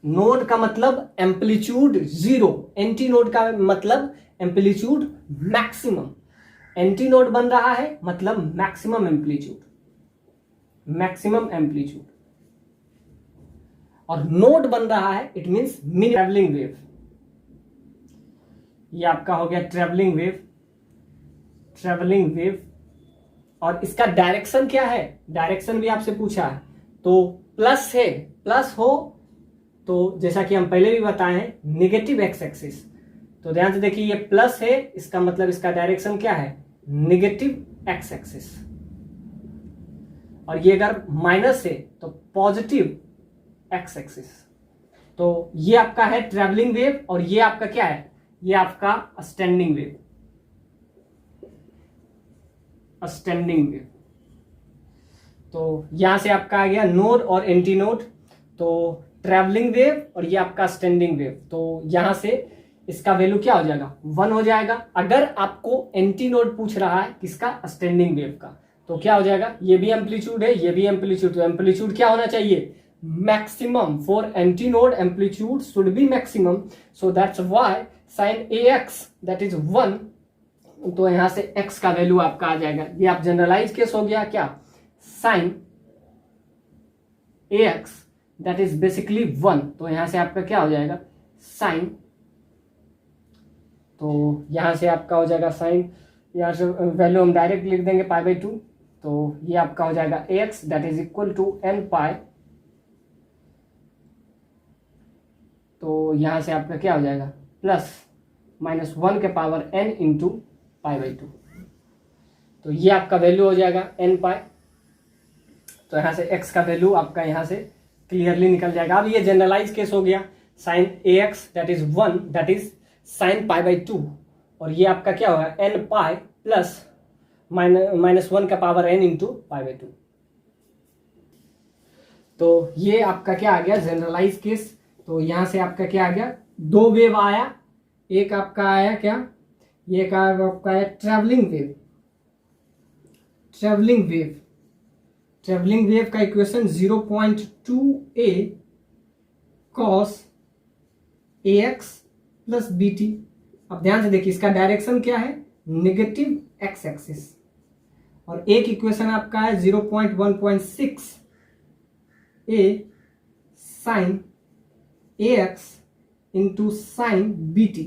नोड का मतलब एम्पलीट्यूड जीरो, एंटी नोड का मतलब एम्पलीट्यूड मैक्सिमम। एंटी नोड बन रहा है मतलब मैक्सिमम एम्पलीट्यूड, मैक्सिमम एम्पलीट्यूड, और नोड बन रहा है it means mini travelling wave. ये आपका हो गया ट्रैवलिंग वेव, ट्रैवलिंग वेव। और इसका डायरेक्शन क्या है, डायरेक्शन भी आपसे पूछा है, तो प्लस है, प्लस हो तो जैसा कि हम पहले भी बताए हैं निगेटिव एक्स एक्सिस, तो ध्यान से देखिए ये प्लस है, इसका मतलब इसका डायरेक्शन क्या है, निगेटिव एक्स एक्सिस, और ये अगर माइनस है तो पॉजिटिव एक्स एक्सिस। तो ये आपका है ट्रैवलिंग वेव, और ये आपका क्या है, ये आपका स्टैंडिंग वेव, स्टैंडिंग वेव। तो यहां से आपका आ गया नोड और एंटी नोड, तो ट्रैवलिंग वेव और ये आपका स्टैंडिंग वेव। तो यहां से इसका वैल्यू क्या हो जाएगा, 1 हो जाएगा। अगर आपको एंटी नोड पूछ रहा है किसका, स्टैंडिंग वेव का, तो क्या हो जाएगा, ये भी एम्पलीट्यूड है, ये भी एम्पलीट्यूड, तो एम्पलीट्यूड क्या होना चाहिए, maximum. For antinode amplitude should be maximum, so that's why sine ax that is 1, तो यहां से x का वैल्यू आपका आ जाएगा। ये आप जनरलाइज केस हो गया क्या, sine ax that is basically 1, तो यहां से आपका क्या हो जाएगा, साइन, तो यहां से आपका हो जाएगा साइन, यहां से वैल्यू हम डायरेक्ट लिख देंगे π/2, तो ये आपका हो जाएगा ax that is equal to n pi, तो यहां से आपका क्या हो जाएगा, प्लस -1 के पावर n इंटू π/2, तो ये आपका वैल्यू हो जाएगा n पाई। तो यहां से x का वैल्यू आपका यहां से क्लियरली निकल जाएगा। अब ये जनरलाइज केस हो गया, sine ax that is 1 that is sine π/2, और ये आपका क्या होगा, n पाई प्लस -1 का पावर n इंटू π/2। तो ये आपका क्या आ गया, जनरलाइज केस। तो यहां से आपका क्या आ गया, दो वेव आया, एक आपका आया क्या, ये आपका है travelling wave, travelling wave. Travelling wave का equation 0.2a cos ax plus B T. अब ध्यान से देखिए इसका डायरेक्शन क्या है, नेगेटिव एक्स एक्सिस, और एक इक्वेशन आपका है 0.1.6 a sine ax into sine B t.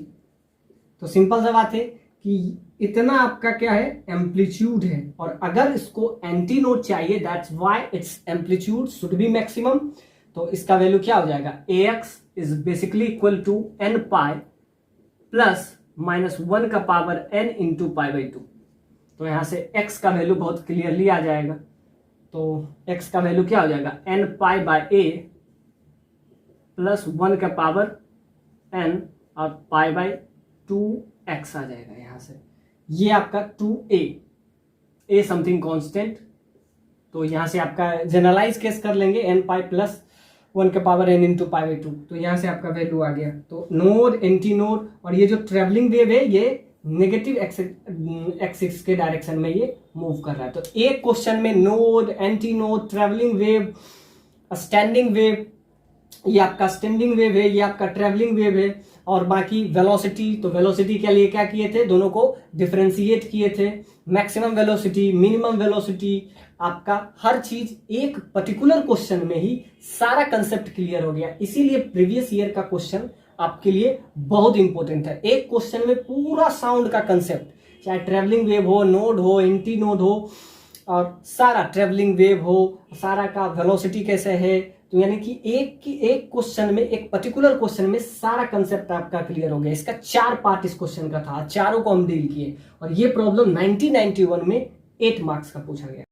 तो सिंपल सा बात है कि इतना आपका क्या है, एम्पलीट्यूड है, और अगर इसको एंटी नोड चाहिए that's why it's amplitude should be maximum, तो इसका वैल्यू क्या हो जाएगा, ax is basically equal to n pi plus -1 का पावर n इंटू π/2। तो यहां से x का वैल्यू बहुत क्लियरली आ जाएगा, तो x का वैल्यू क्या हो जाएगा, n pi by a plus 1 का पावर n और π/2x आ जाएगा यहां से। ये आपका 2a समथिंग कांस्टेंट, तो यहां से आपका जनरलाइज केस कर लेंगे n पाई प्लस 1 के पावर n इंटू π/2, तो यहां से आपका वैल्यू आ गया। तो नोड एंटी नोड, और ये जो ट्रेवलिंग वेव है ये नेगेटिव एक्सिस के डायरेक्शन में ये मूव कर रहा है। तो एक क्वेश्चन में node, anti node, travelling wave, standing wave ये आपका स्टैंडिंग वेव है, ये आपका ट्रेवलिंग वेव है। और बाकी वेलोसिटी, तो वेलोसिटी के लिए क्या किए थे, दोनों को डिफरेंशिएट किए थे। मैक्सिमम वेलोसिटी, मिनिमम वेलोसिटी, आपका हर चीज एक पर्टिकुलर क्वेश्चन में ही सारा कंसेप्ट क्लियर हो गया। इसीलिए प्रीवियस ईयर का क्वेश्चन आपके लिए बहुत इंपॉर्टेंट है। एक क्वेश्चन में पूरा साउंड का कंसेप्ट, चाहे ट्रेवलिंग वेव हो, नोड हो, एंटी नोड हो, और सारा ट्रेवलिंग वेव हो, सारा का वेलोसिटी कैसे है, तो यानी कि एक क्वेश्चन में, एक पर्टिकुलर क्वेश्चन में सारा कंसेप्ट आपका क्लियर हो गया। इसका 4 पार्ट इस क्वेश्चन का था, चारों को हम डील किए। और ये प्रॉब्लम 1991 में 8 मार्क्स का पूछा गया।